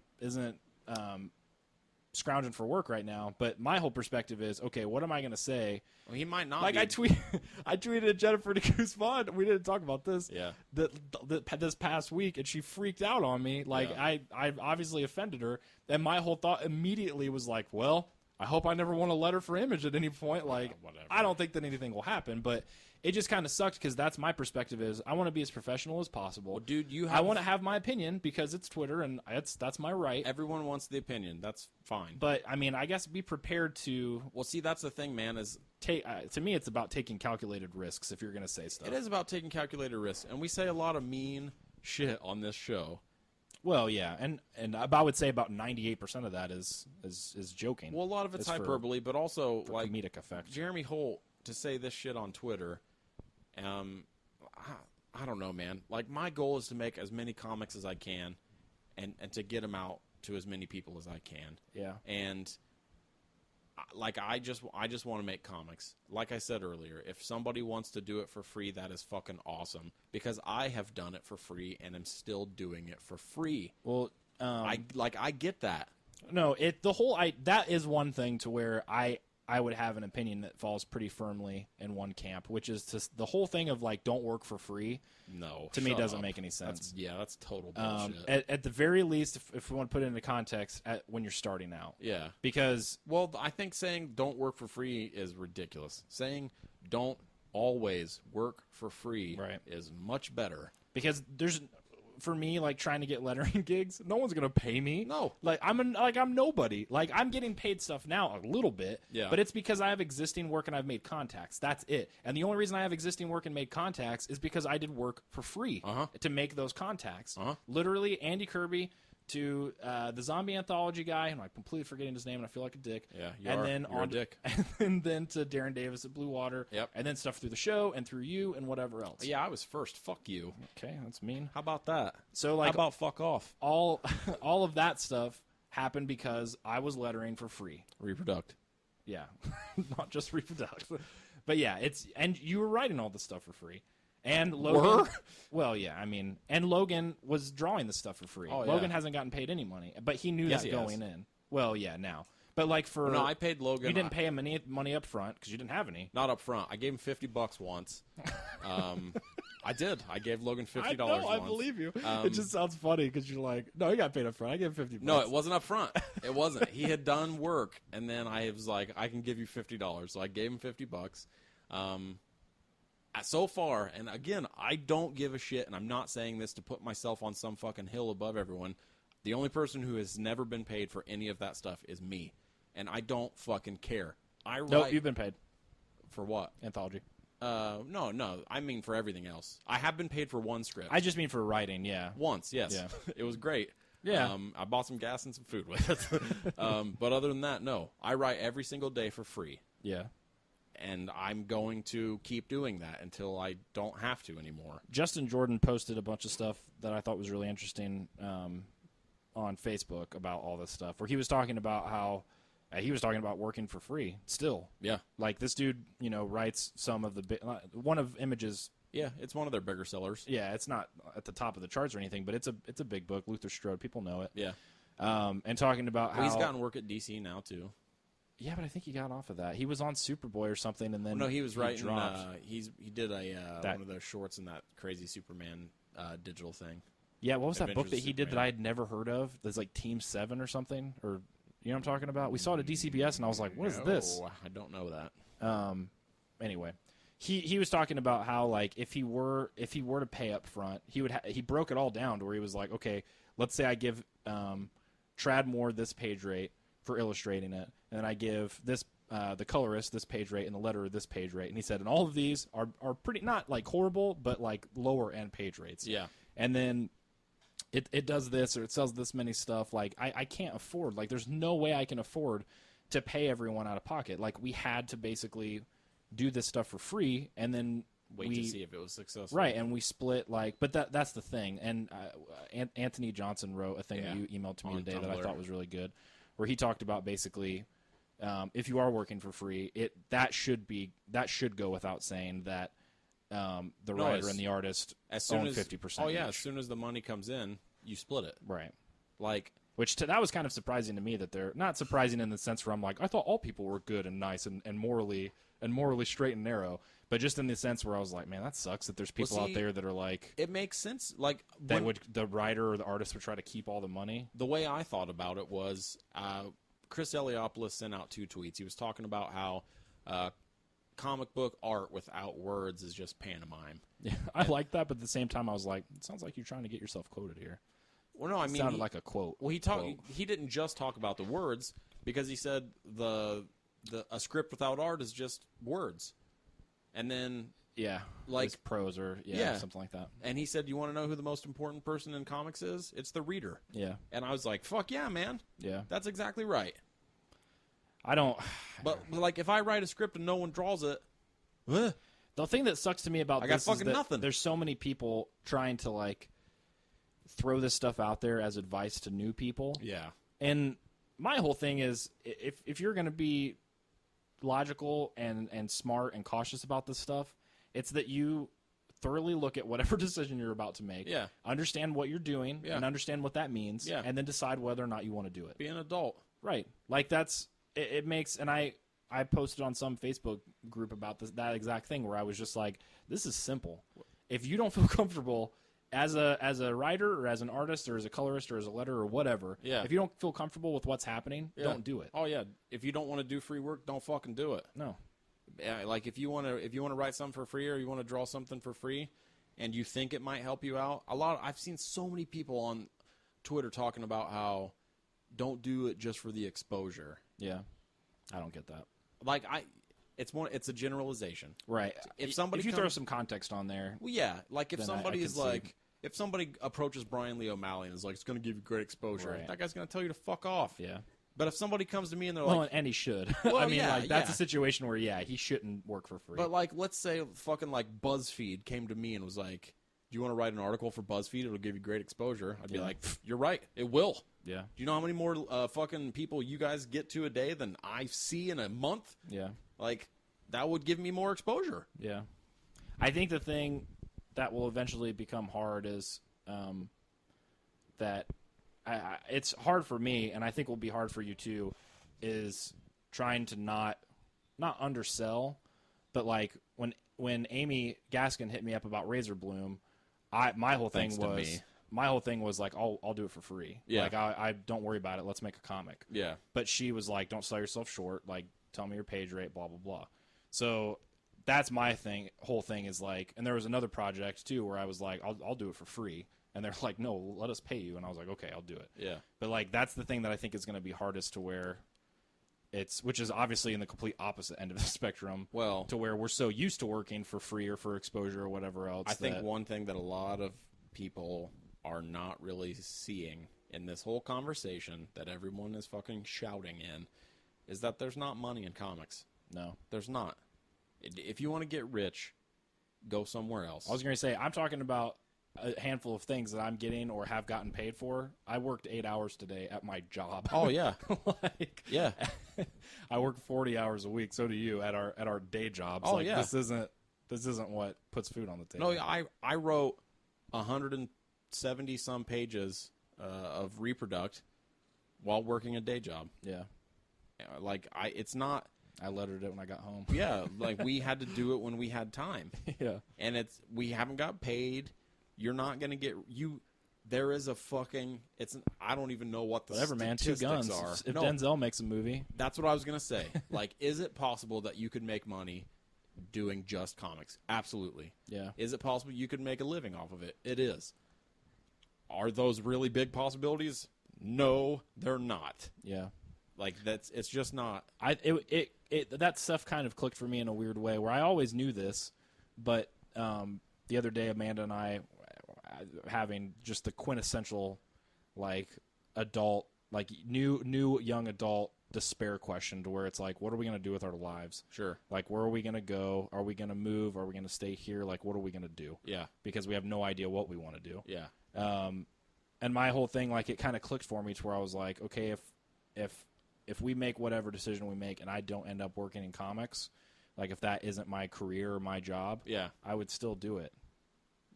scrounging for work right now, but my whole perspective is, okay, what am I going to say? Well, he might not. Like, I tweeted at Jennifer de Guzman. We didn't talk about this. Yeah. This past week, and she freaked out on me. Like, I obviously offended her, and my whole thought immediately was like, well, I hope I never want a letter for Image at any point. Like, whatever. I don't think that anything will happen, but it just kind of sucked because that's my perspective is I want to be as professional as possible. Well, dude, I want to have my opinion because it's Twitter and that's my right. Everyone wants the opinion. That's fine. But, I mean, I guess be prepared to Well, see, that's the thing, man, is take. To me, it's about taking calculated risks if you're going to say stuff. it is about taking calculated risks. And we say a lot of mean shit on this show. Well, yeah, and I would say about 98% of that is joking. Well, a lot of it's for hyperbole, but also, like, comedic effect. Jeremy Holt, to say this shit on Twitter, I don't know, man. Like, my goal is to make as many comics as I can and to get them out to as many people as I can. Yeah. And like I just want to make comics. Like I said earlier, if somebody wants to do it for free, that is fucking awesome because I have done it for free and am still doing it for free. Well, I get that. No, that is one thing to where I would have an opinion that falls pretty firmly in one camp, which is just the whole thing of like don't work for free. No, to me shut doesn't up. make any sense. That's total bullshit. At the very least, if we want to put it into context, when you're starting out, Yeah. because Well, I think saying don't work for free is ridiculous. Saying don't always work for free Right. is much better. there's for me like trying to get lettering gigs, no one's gonna pay me. No. like I'm nobody. Like I'm getting paid stuff now a little bit, Yeah. but it's because I have existing work and I've made contacts. That's it. And the only reason I have existing work and made contacts is because I did work for free to make those contacts. Literally, Andy Kirby to the zombie anthology guy, and I'm completely forgetting his name, and I feel like a dick. Yeah, You're a dick. And then to Darren Davis at Blue Water. Yep. And then stuff through the show and through you and whatever else. Yeah, I was first. Fuck you. Okay, that's mean. How about that? So like How about fuck off? all of that stuff happened because I was lettering for free. Reproduct. Yeah, not just reproduct. But yeah, and you were writing all the stuff for free. And Logan, well, yeah, I mean, and Logan was drawing the stuff for free. Oh, yeah. Logan hasn't gotten paid any money, but he knew Yes, that he has. going in. Well, yeah, now, but like for No, I paid Logan. you didn't pay him any money up front because you didn't have any. Not up front. I gave him $50 once. I did. I gave Logan $50 I know, once. I believe you. It just sounds funny because you're like, no, he got paid up front. I gave him $50. No, it wasn't up front. It wasn't. He had done work, and then I was like, I can give you $50. So I gave him $50. So far, and again, I don't give a shit, and I'm not saying this to put myself on some fucking hill above everyone. The only person who has never been paid for any of that stuff is me, and I don't fucking care. No, you've been paid. For what? Anthology. No. I mean for everything else. I have been paid for one script. I just mean for writing, yeah. Once, yes. Yeah. It was great. Yeah. I bought some gas and some food with it. But other than that, no. I write every single day for free. Yeah. And I'm going to keep doing that until I don't have to anymore. Justin Jordan posted a bunch of stuff that I thought was really interesting on Facebook about all this stuff, where he was talking about how he was talking about working for free still. Yeah. Like this dude, writes some of the one of Image's. Yeah, it's one of their bigger sellers. Yeah, it's not at the top of the charts or anything, but it's a big book. Luther Strode, people know it. Yeah. And talking about how he's gotten work at DC now too. Yeah, but I think he got off of that. He was on Superboy or something, and then no, he was writing. dropped. He did one of those shorts in that crazy Superman digital thing. Yeah, what was that book Adventures that of he did that Superman. I had never heard of? That's like Team 7 or something, or you know what I'm talking about? We saw it at DCBS, and I was like, "What is this?" I don't know that. Anyway, he was talking about how like if he were to pay up front, he broke it all down to where he was like, okay, let's say I give Tradmore this page rate for illustrating it, and then I give this the colorist this page rate and the letterer this page rate, and he said, and all of these are pretty not like horrible, but like lower end page rates. Yeah, and then it does this or it sells this many stuff. Like I can't afford. Like there's no way I can afford to pay everyone out of pocket. Like we had to basically do this stuff for free, and then wait to see if it was successful. Right, and we split but that's the thing. And Anthony Johnson wrote a thing that you emailed to me On today that I Tumblr. thought was really good, where he talked about basically if you are working for free, that should go without saying that the writer and the artist own 50%. Oh yeah, each. as soon as the money comes in, you split it. Right. Like. That was kind of surprising to me that they're not surprising in the sense where I'm like, I thought all people were good and nice and morally straight and narrow, but just in the sense where I was like, man, that sucks that there's people out there that are like, it makes sense. Like the writer or the artist would try to keep all the money. The way I thought about it was, Chris Eliopoulos sent out 2 tweets. He was talking about how comic book art without words is just pantomime. Yeah, I like that, but at the same time, I was like, it sounds like you're trying to get yourself quoted here. Well, no, I mean, sounded like a quote. Well, he didn't just talk about the words, because he said a script without art is just words, and then like prose or something like that. And he said, "You want to know who the most important person in comics is? It's the reader." Yeah, and I was like, "Fuck yeah, man! Yeah, that's exactly right." I don't, but like, if I write a script and no one draws it, the thing that sucks to me about this is that nothing. There's so many people trying to like throw this stuff out there as advice to new people. Yeah. And my whole thing is, if you're going to be logical and smart and cautious about this stuff, it's that you thoroughly look at whatever decision you're about to make, understand what you're doing, and understand what that means, and then decide whether or not you want to do it. Be an adult. Right. Like it makes, and I posted on some Facebook group about that exact thing where I was just like, this is simple. If you don't feel comfortable as a writer or as an artist or as a colorist or as a letterer or whatever, if you don't feel comfortable with what's happening, don't do it. Oh yeah, if you don't want to do free work, don't fucking do it. No. Like if you want to write something for free or you want to draw something for free, and you think it might help you out, I've seen so many people on Twitter talking about how don't do it just for the exposure. Yeah, I don't get that. Like it's a generalization, right? If you throw some context on there, well, yeah, like if somebody is like. If somebody approaches Brian Lee O'Malley and is like, it's going to give you great exposure, that guy's going to tell you to fuck off. Yeah. But if somebody comes to me and they're like... Well, and he should. Well, I mean, that's a situation where, he shouldn't work for free. But, like, let's say fucking, like, BuzzFeed came to me and was like, do you want to write an article for BuzzFeed? It'll give you great exposure. I'd be like, you're right. It will. Yeah. Do you know how many more fucking people you guys get to a day than I see in a month? Yeah. Like, that would give me more exposure. Yeah. I think the thing that will eventually become hard is... that it's hard for me, and I think will be hard for you too, is trying to not undersell, but like when Amy Gaskin hit me up about Razor Bloom, my whole thing was like, I'll do it for free. Yeah. Like I don't worry about it. Let's make a comic. Yeah. But she was like, don't sell yourself short. Like, tell me your page rate. Blah blah blah. So that's my whole thing is like, and there was another project too where I was like, I'll do it for free. And they're like, no, let us pay you. And I was like, okay, I'll do it. Yeah. But like, that's the thing that I think is going to be hardest to where which is obviously in the complete opposite end of the spectrum. Well, to where we're so used to working for free or for exposure or whatever else. I think one thing that a lot of people are not really seeing in this whole conversation that everyone is fucking shouting in is that there's not money in comics. No. There's not. If you want to get rich, go somewhere else. I was going to say, I'm talking about a handful of things that I'm getting or have gotten paid for. I worked 8 hours today at my job. Oh yeah. Yeah. I work 40 hours a week. So do you at our day jobs. Oh yeah. This isn't what puts food on the table. No, I wrote 170 some pages of reproduct while working a day job. Yeah. Like it's not. I lettered it when I got home. Yeah. Like we had to do it when we had time. Yeah. And we haven't got paid. You're not going to get there is a fucking I don't even know what the whatever, man. 2 guns are. If Denzel makes a movie, that's what I was going to say. Like, is it possible that you could make money doing just comics? Absolutely. Yeah. Is it possible you could make a living off of it? It is. Are those really big possibilities? No, they're not. Yeah. Like it's just not. That stuff kind of clicked for me in a weird way where I always knew this, but the other day Amanda and I having just the quintessential like adult, like new young adult despair question to where it's like, what are we going to do with our lives? Sure. Like, where are we going to go? Are we going to move? Are we going to stay here? Like, what are we going to do? Yeah. Because we have no idea what we want to do. Yeah. And my whole thing, like, it kind of clicked for me to where I was like, okay, if we make whatever decision we make and I don't end up working in comics, like if that isn't my career or my job, yeah, I would still do it.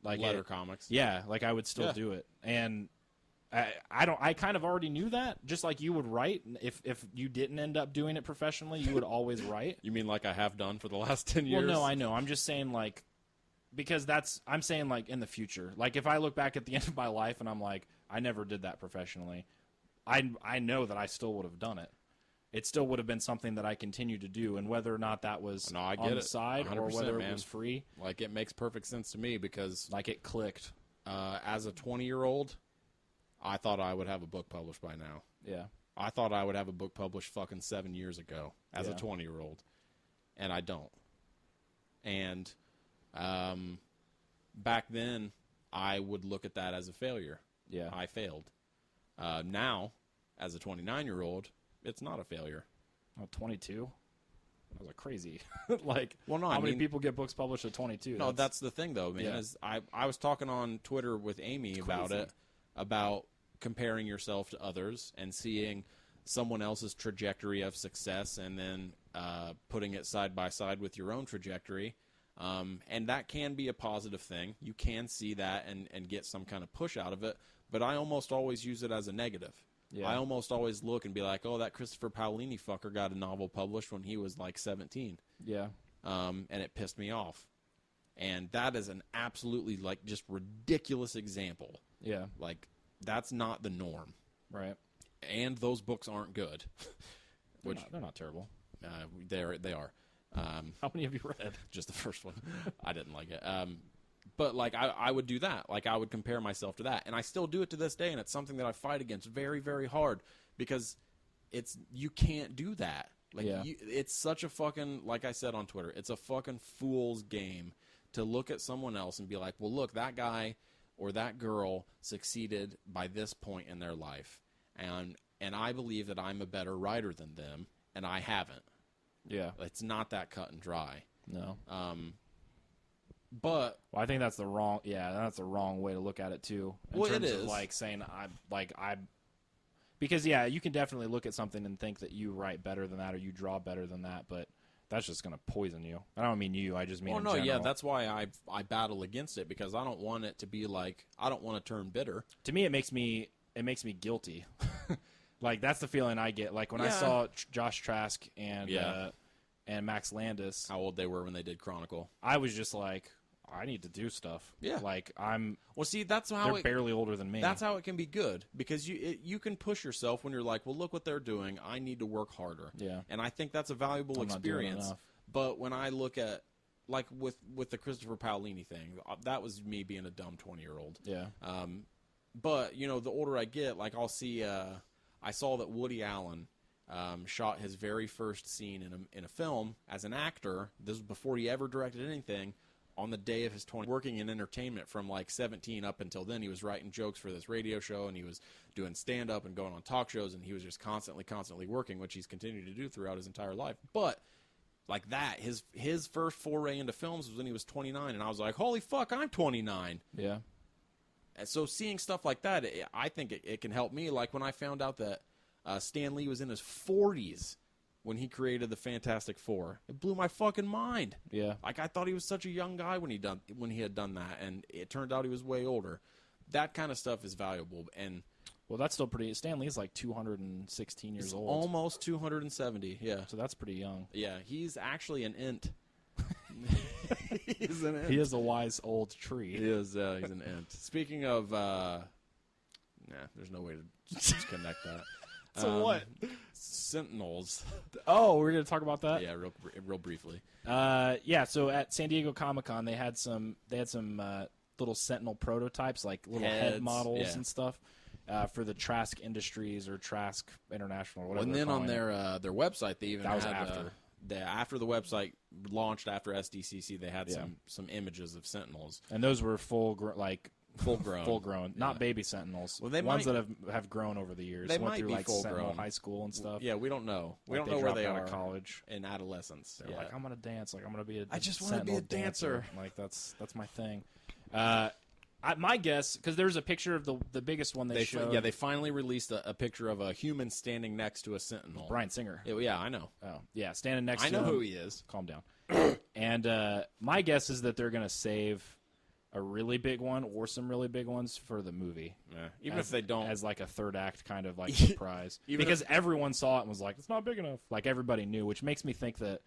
Like letter comics. Yeah, like I would still do it. And I kind of already knew that, just like you would write. If you didn't end up doing it professionally, you would always write. You mean like I have done for the last 10 years? Well, no, I know. I'm just saying like, because I'm saying like in the future. Like if I look back at the end of my life and I'm like, I never did that professionally, I know that I still would have done it. it still would have been something that I continued to do. And whether or not that was I on get the it. side or 100%, whether man. it was free, Like, it makes perfect sense to me because like it clicked. as a 20-year-old, I thought I would have a book published by now. Yeah. I thought I would have a book published fucking 7 years ago as a Yeah. 20-year-old, and I don't. And back then, I would look at that as a failure. Yeah. I failed. Now, as a 29-year-old, it's not a failure. Oh, 22? That was like crazy. Like, Well, no, how I many mean- people get books published at 22? No, that's the thing, though, man. Yeah. Is I was talking on Twitter with Amy about crazy. it, about comparing yourself to others and seeing someone else's trajectory of success and then putting it side by side with your own trajectory. And that can be a positive thing. You can see that and get some kind of push out of it. But I almost always use it as a negative. Yeah. I almost always look and be like, oh, that Christopher Paolini fucker got a novel published when he was like 17. Yeah. And it pissed me off. And that is an absolutely, like, just ridiculous example. Yeah. Like, that's not the norm. Right. And those books aren't good. Which They're not terrible. they are. How many have you read? Just the first one. I didn't like it. But, like, I would do that. Like, I would compare myself to that. And I still do it to this day, and it's something that I fight against very, very hard because you can't do that. Like, Yeah. It's such a fucking, like I said on Twitter, it's a fucking fool's game to look at someone else and be like, well, look, that guy or that girl succeeded by this point in their life. And I believe that I'm a better writer than them, and I haven't. Yeah. It's not that cut and dry. No. But Well, I think that's the wrong. Yeah, that's the wrong way to look at it too. In Well, it terms of is. like saying because yeah, you can definitely look at something and think that you write better than that or you draw better than that, but that's just gonna poison you. I don't mean you. I just mean. well, in no, yeah, general. that's why I battle against it because I don't want it to be like I don't want to turn bitter. To me, it makes me guilty. Like that's the feeling I get. Like when I Yeah. saw Josh Trask Yeah. and Max Landis, How old they were when they did Chronicle. I was just like, I need to do stuff. Yeah. Like Well, see, that's how they're barely older than me. that's how it can be good because you can push yourself when you're like, well, look what they're doing. I need to work harder. Yeah. And I think that's a valuable I'm not doing experience. enough. But when I look at like with the Christopher Paolini thing, that was me being a dumb 20-year-old. Yeah. But you know, the older I get, like I'll see. I saw that Woody Allen shot his very first scene in a film as an actor. This was before he ever directed anything. On the day of his 20, working in entertainment from like 17 up until then, he was writing jokes for this radio show, and he was doing stand-up and going on talk shows, and he was just constantly working, which he's continued to do throughout his entire life. But like that, his first foray into films was when he was 29, and I was like, holy fuck, I'm 29. Yeah. And so seeing stuff like that, I think it can help me. Like when I found out that Stan Lee was in his 40s when he created the Fantastic Four, it blew my fucking mind. Yeah. Like I thought he was such a young guy when he had done that, and it turned out he was way older. That kind of stuff is valuable, and Well, that's still pretty. Stan Lee's like 216 years old. almost 270. Yeah, So that's pretty young. yeah. He's actually an int. He's an int. He is a wise old tree. He is. He's an int. Speaking of, there's no way to just connect that. So what? Sentinels. Oh, we're gonna talk about that. Yeah, real briefly. Yeah. So at San Diego Comic-Con, they had some little Sentinel prototypes, like little head Heads, models yeah. and stuff, for the Trask Industries or Trask International, or whatever. And they're then on calling it. their website, they even That was had, after. After the website launched after SDCC, they had Yeah. some images of Sentinels, And those were full grown, not baby Sentinels. Well, they ones might- that have grown over the years. They Went might through be like full Sentinel grown. High School and stuff. Yeah, we don't know. We Like, don't know where they dropped out are of college. in adolescence. They're Yeah. like, I'm gonna dance. Like I'm gonna be a. I just wanna be Sentinel a dancer. Like that's my thing. My guess, because there's a picture of the biggest one they showed. they finally released a picture of a human standing next to a Sentinel. Brian Singer. Yeah, I know. Oh yeah, standing next. I to know him. who he is. Calm down. And my guess is that they're gonna save a really big one or some really big ones for the movie. Yeah. Even if they don't, as like a third act kind of like surprise, because everyone saw it and was like, it's not big enough. Like everybody knew, which makes me think that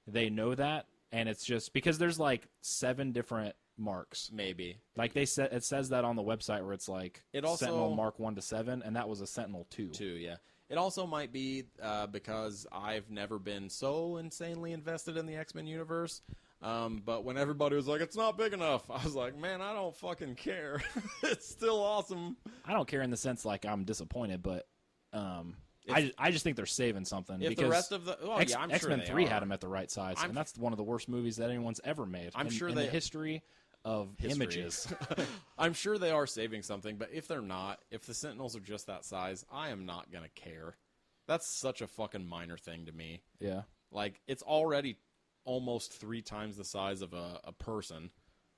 they know that, and it's just because there's like 7 different marks. Maybe. Like it says that on the website where it's like It also, Sentinel Mark 1 to 7, and that was a Sentinel 2. 2, yeah. It also might be because I've never been so insanely invested in the X-Men universe. But when everybody was like, it's not big enough, I was like, man, I don't fucking care. It's still awesome. I don't care in the sense like I'm disappointed, but I just think they're saving something. If because the rest of the I'm X-Men sure 3 are. had them at the right size, and that's one of the worst movies that anyone's ever made. I'm sure in the history of images. I'm sure they are saving something, but if they're not, if the Sentinels are just that size, I am not going to care. That's such a fucking minor thing to me. Yeah. Like, it's already almost 3 times the size of a person.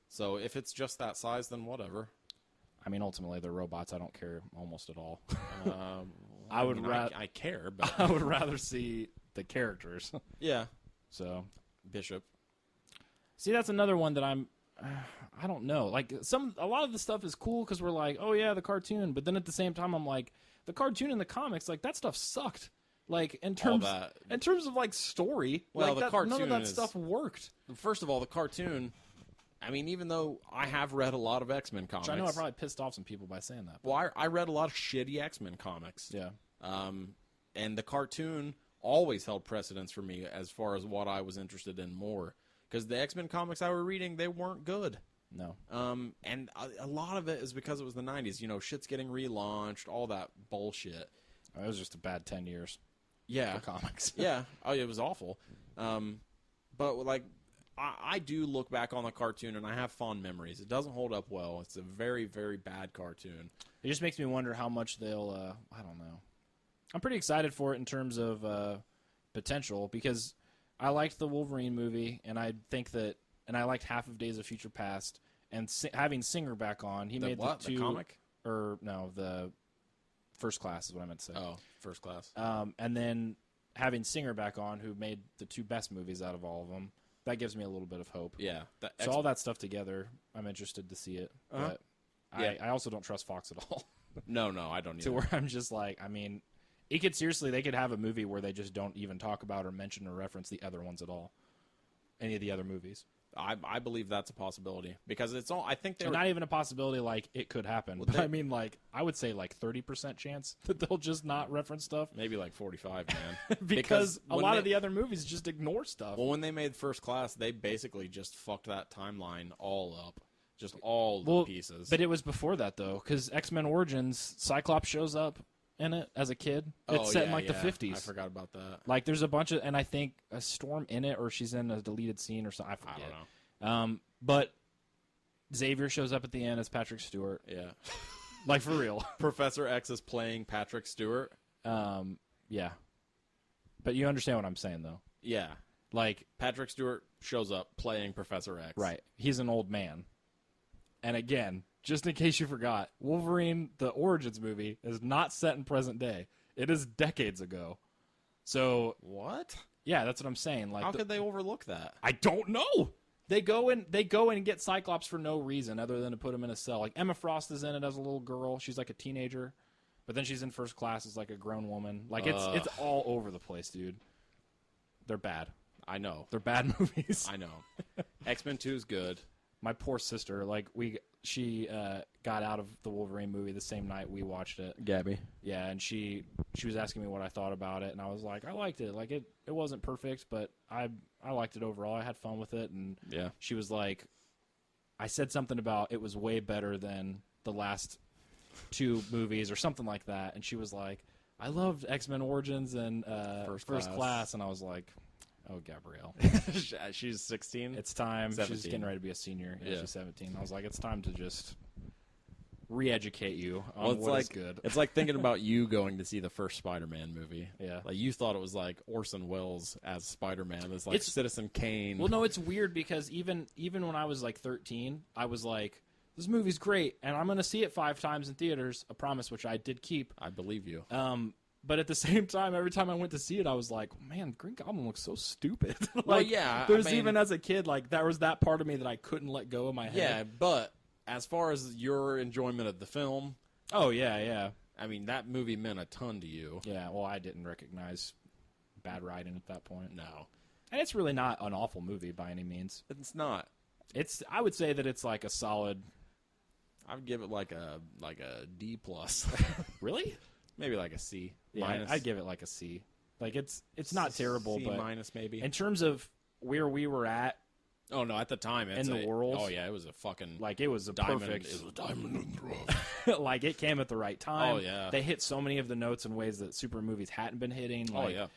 So if it's just that size, then whatever. I mean, ultimately, they're robots. I don't care almost at all. I care, but I would rather see the characters. Yeah. So, Bishop. see, that's another one that I don't know. Like a lot of the stuff is cool because we're like, oh yeah, the cartoon. But then at the same time, I'm like, the cartoon and the comics, like that stuff sucked. Like in terms of like story, well, like the cartoon none of that stuff worked. First of all, the cartoon. I mean, even though I have read a lot of X-Men comics, Which I know I probably pissed off some people by saying that. Well, I read a lot of shitty X-Men comics. Yeah. And the cartoon always held precedence for me as far as what I was interested in more. Because the X-Men comics I were reading, they weren't good. No. And a lot of it is because it was the 90s. You know, shit's getting relaunched, all that bullshit. It was just a bad 10 years Yeah. for comics. Yeah. Oh, it was awful. But, like, I do look back on the cartoon, and I have fond memories. It doesn't hold up well. It's a very, very bad cartoon. It just makes me wonder how much they'll, I don't know. I'm pretty excited for it in terms of potential because I liked the Wolverine movie, and I think that, and I liked half of Days of Future Past, and having Singer back on, he made the 2. The comic? Or, no, the First Class is what I meant to say. Oh, First Class. And then having Singer back on, who made the 2 best movies out of all of them, that gives me a little bit of hope. Yeah. So all that stuff together, I'm interested to see it. Uh-huh. But Yeah. I also don't trust Fox at all. No, I don't either. To where I'm just like, I mean, it could seriously, they could have a movie where they just don't even talk about or mention or reference the other ones at all. Any of the other movies. I believe that's a possibility because it's all. I think they're not even a possibility. Like it could happen, well, but I mean, like I would say like 30% chance that they'll just not reference stuff. Maybe like 45, man. because a lot of the other movies just ignore stuff. Well, when they made First Class, they basically just fucked that timeline all up, just all the pieces. But it was before that though, because X-Men Origins, Cyclops shows up in it as a kid. It's set in like the 50s. I forgot about that. Like there's a bunch of, and I think a Storm in it, or she's in a deleted scene or something. I forget. I don't know. But Xavier shows up at the end as Patrick Stewart. Yeah. Like for real. Professor X is playing Patrick Stewart. Yeah. But you understand what I'm saying though. Yeah. Like Patrick Stewart shows up playing Professor X. Right. He's an old man. And again, just in case you forgot, Wolverine, the Origins movie, is not set in present day. It is decades ago. So what? Yeah, that's what I'm saying. Like, how could they overlook that? I don't know. They go in and get Cyclops for no reason other than to put him in a cell. Like Emma Frost is in it as a little girl. She's like a teenager, but then she's in First Class as like a grown woman. Like it's all over the place, dude. They're bad. I know. They're bad movies. I know. X-Men 2 is good. My poor sister, like she got out of the Wolverine movie the same night we watched it. Gabby. Yeah, and she was asking me what I thought about it, and I was like, I liked it. Like it wasn't perfect, but I liked it overall. I had fun with it, and yeah. She was like, I said something about it was way better than the last 2 movies or something like that, and she was like, I loved X-Men Origins and First Class, and I was like, oh, Gabrielle. She's 16? It's time. 17. She's getting ready to be a senior. Yeah. She's 17. I was like, it's time to just re-educate you on what is good. It's like thinking about you going to see the first Spider-Man movie. Yeah. Like, you thought it was like Orson Welles as Spider-Man. It's like Citizen Kane. Well, no, it's weird because even when I was like 13, I was like, this movie's great, and I'm going to see it 5 times in theaters, a promise which I did keep. I believe you. But at the same time, every time I went to see it, I was like, man, Green Goblin looks so stupid. Like, well, yeah. Even as a kid, like, there was that part of me that I couldn't let go of my head. Yeah, but as far as your enjoyment of the film. Oh, yeah. I mean, that movie meant a ton to you. Yeah, well, I didn't recognize bad writing at that point. No. And it's really not an awful movie by any means. It's not. I would say that it's like a solid. I would give it like a D plus. Really? Maybe like a C Yeah, minus. I'd give it like a C. Like it's not terrible, C but minus maybe. in terms of where we were at, Oh no! At the time, it's the world. Oh yeah, it was a fucking like it was a diamond. perfect. It was a diamond in the rough. Like it came at the right time. Oh, yeah. They hit so many of the notes in ways that super movies hadn't been hitting. Oh Like, yeah.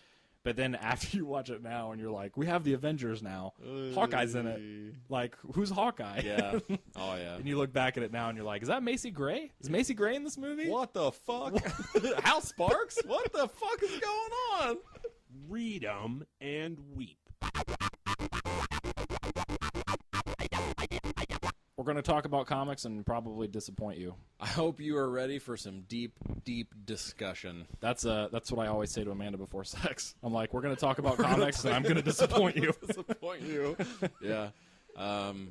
But then after you watch it now and you're like, we have the Avengers now. Hawkeye's in it. Like, who's Hawkeye? Yeah. Oh yeah. And you look back at it now and you're like, is that Macy Gray? Is Macy Gray in this movie? What the fuck? Hal Sparks? What the fuck is going on? Read 'em and weep. We're going to talk about comics and probably disappoint you. I hope you are ready for some deep, deep discussion. That's what I always say to Amanda before sex. I'm like, we're going to talk about comics and I'm going to disappoint you. Disappoint you. Yeah.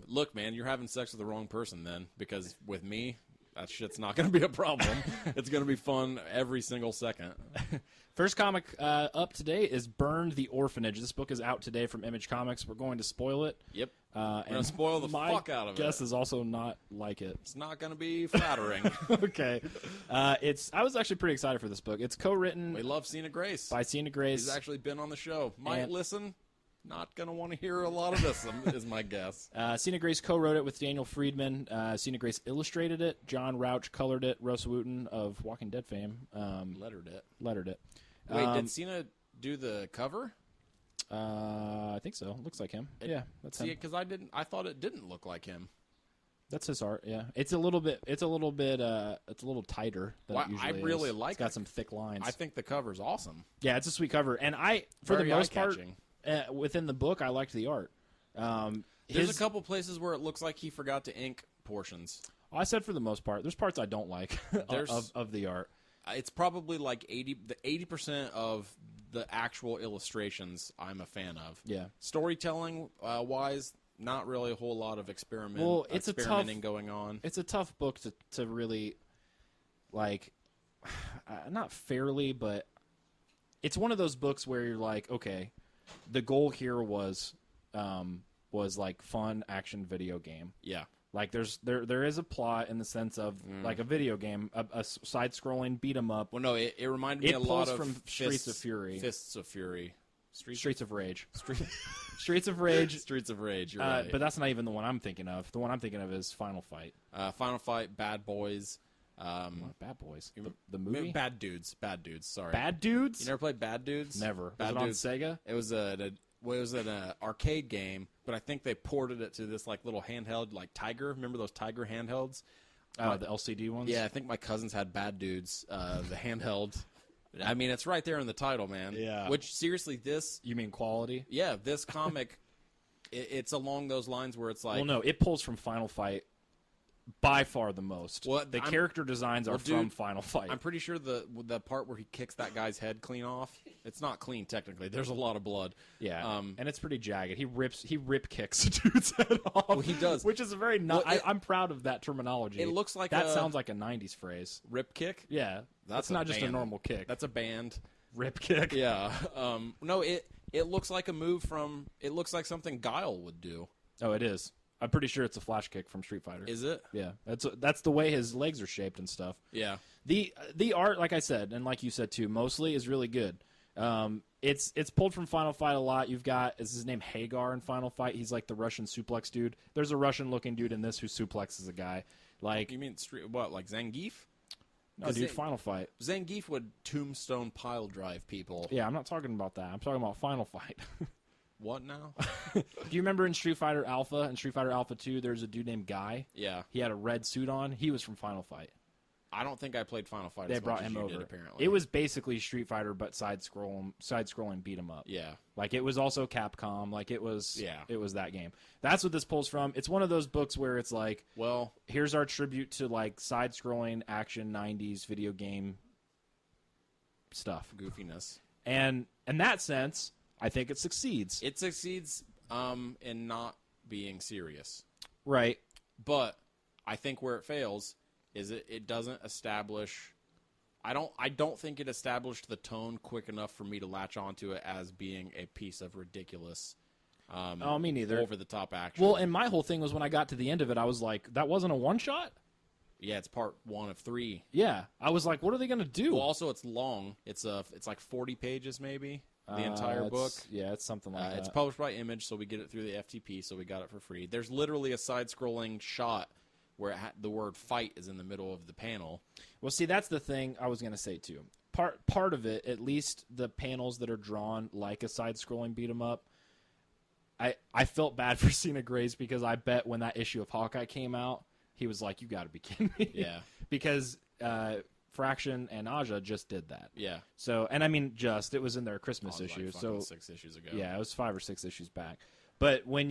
Look, man, you're having sex with the wrong person then, because with me, that shit's not going to be a problem. It's going to be fun every single second. First comic up today is Burned the Orphanage. This book is out today from Image Comics. We're going to spoil it. Yep. We're going to spoil the fuck out of it. My guess is also not like it. It's not going to be flattering. Okay. I was actually pretty excited for this book. It's co-written We love Cena Grace. by Cena Grace. He's actually been on the show. Might And- listen. Not going to want to hear a lot of this, is my guess. Cena Grace co-wrote it with Daniel Friedman. Cena Grace illustrated it. John Rauch colored it. Russ Wooten of Walking Dead fame Lettered it. lettered it. Wait, did Cena do the cover? I think so. Looks like him. Yeah, that's See, him. because I thought it didn't look like him. That's his art. Yeah, it's a little tighter than Well, it usually I really is. like It's got it. some thick lines. I think the cover's awesome. Yeah, it's a sweet cover, and for Very the most part, eye-catching. within the book, I liked the art. There's a couple places where it looks like he forgot to ink portions. I said for the most part. There's parts I don't like of the art. It's probably like 80% of the actual illustrations I'm a fan of. Yeah. Storytelling wise, not really a whole lot of experimenting going on. It's a tough book to really, like, not fairly, but it's one of those books where you're like, okay, the goal here was like fun action video game. Yeah. Like there is a plot in the sense of like a video game, a side-scrolling beat 'em up. Well, no, it reminded me It a lot pulls of from Streets of Fury. Fists of Fury. Streets of Rage. Streets of Rage. Streets of Rage, you're right. But that's not even the one I'm thinking of. The one I'm thinking of is Final Fight. Final Fight, Bad Boys. What, Bad Boys. The movie? Bad Dudes, sorry. Bad Dudes? You never played Bad Dudes? Never. Bad Was it on Sega? It was an arcade game, but I think they ported it to this like little handheld, like Tiger. Remember those Tiger handhelds? The LCD ones? Yeah, I think my cousins had Bad Dudes, the handheld. I mean, it's right there in the title, man. Yeah. Which, seriously, You mean quality? Yeah, this comic, it's along those lines where it's like... Well, no, it pulls from Final Fight by far the most. Well, the character designs are from Final Fight. I'm pretty sure the part where he kicks that guy's head clean off, it's not clean technically. There's a lot of blood. Yeah, and it's pretty jagged. He rip kicks a dude's head off. Well, he does, which is a very. I'm proud of that terminology. It looks like that sounds like a '90s phrase. Rip kick. Yeah, that's not just a normal kick. That's a band. Rip kick. Yeah. No, it looks like a move from. It looks like something Guile would do. Oh, it is. I'm pretty sure it's a flash kick from Street Fighter. Is it? Yeah, that's the way his legs are shaped and stuff. Yeah. The art, like I said, and like you said too, mostly is really good. It's pulled from Final Fight a lot. You've got, is his name Hagar in Final Fight? He's like the Russian suplex dude. There's a Russian looking dude in this who suplexes a guy. Like, you mean like Zangief? No, dude, Final Fight. Zangief would tombstone pile drive people. Yeah, I'm not talking about that. I'm talking about Final Fight. What now? Do you remember in Street Fighter Alpha and Street Fighter Alpha 2, there's a dude named Guy? Yeah. He had a red suit on. He was from Final Fight. I don't think I played Final Fight They as brought much him as you over. did, apparently. It was basically Street Fighter, but side-scrolling beat 'em up. Yeah. Like, it was also Capcom. Like, it was Yeah. It was that game. That's what this pulls from. It's one of those books where it's like, well, here's our tribute to, like, side-scrolling action 90s video game stuff. Goofiness. And in that sense, I think it succeeds. It succeeds in not being serious. Right. But I think where it fails is it doesn't establish. I don't think it established the tone quick enough for me to latch onto it as being a piece of ridiculous Me neither. Over the top action. Well, and my whole thing was when I got to the end of it, I was like, that wasn't a one-shot? Yeah, it's part 1 of 3. Yeah. I was like, what are they going to do? Well, also, it's long. It's like 40 pages, maybe, the entire book. Yeah, it's something like that. It's published by Image, so we get it through the FTP, so we got it for free. There's literally a side-scrolling shot where the word fight is in the middle of the panel. Well, see, that's the thing I was going to say, too. Part of it, at least the panels that are drawn like a side-scrolling beat-em-up, I felt bad for Cena Grace because I bet when that issue of Hawkeye came out, he was like, you got to be kidding me. Yeah. Because Fraction and Aja just did that. Yeah. So, and I mean it was in their Christmas issue. Like so 6 issues ago. Yeah, it was 5 or 6 issues back. But when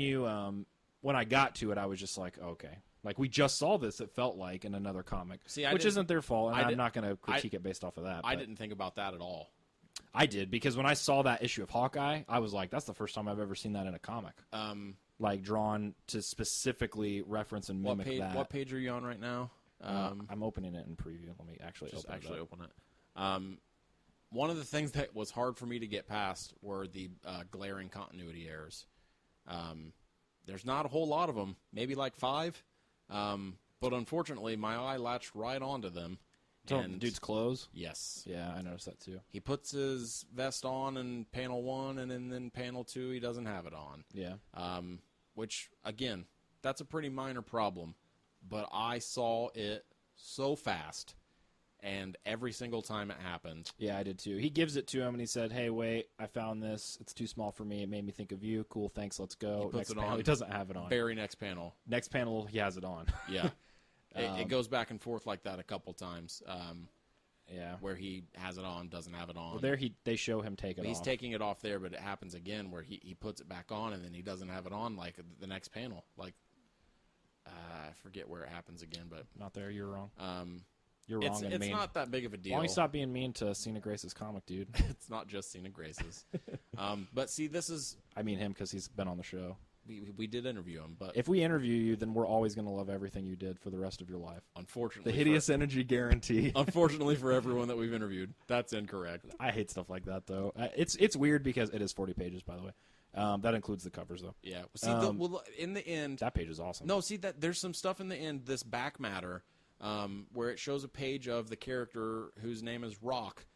when I got to it, I was just like, okay. Like, we just saw this, it felt like, in another comic. See, which isn't their fault, and I'm not going to critique it based off of that. I didn't think about that at all. I did, because when I saw that issue of Hawkeye, I was like, that's the first time I've ever seen that in a comic. Like, drawn to specifically reference and mimic that. What page are you on right now? I'm opening it in preview. Let me actually open it. One of the things that was hard for me to get past were the glaring continuity errors. There's not a whole lot of them, maybe like 5. But unfortunately, my eye latched right onto them. And dude's clothes? Yes. Yeah, I noticed that too. He puts his vest on in panel 1, and then panel 2, he doesn't have it on. Yeah. Which, again, that's a pretty minor problem. But I saw it so fast, and every single time it happened. Yeah, I did too. He gives it to him, and he said, hey, wait, I found this. It's too small for me. It made me think of you. Cool, thanks, let's go. He puts it panel, on. He doesn't have it on. Very next panel. Next panel, he has it on. Yeah. It goes back and forth like that a couple times. Yeah. Where he has it on, doesn't have it on. Well, there they show him take it off. He's taking it off there, but it happens again where he puts it back on, and then he doesn't have it on like the next panel. Like, I forget where it happens again, but not there. You're wrong. You're wrong. It's not that big of a deal. Why don't you stop being mean to Cena Grace's comic, dude? It's not just Cena Grace's. But see, this is. I mean him because he's been on the show. We did interview him, but if we interview you, then we're always going to love everything you did for the rest of your life. Unfortunately, the Hideous Energy guarantee. Unfortunately for everyone that we've interviewed, that's incorrect. I hate stuff like that, though. It's weird because it is 40 pages, by the way. That includes the covers, though. Yeah. See, in the end, that page is awesome. No, see that there's some stuff in the end. This back matter, where it shows a page of the character whose name is Rock.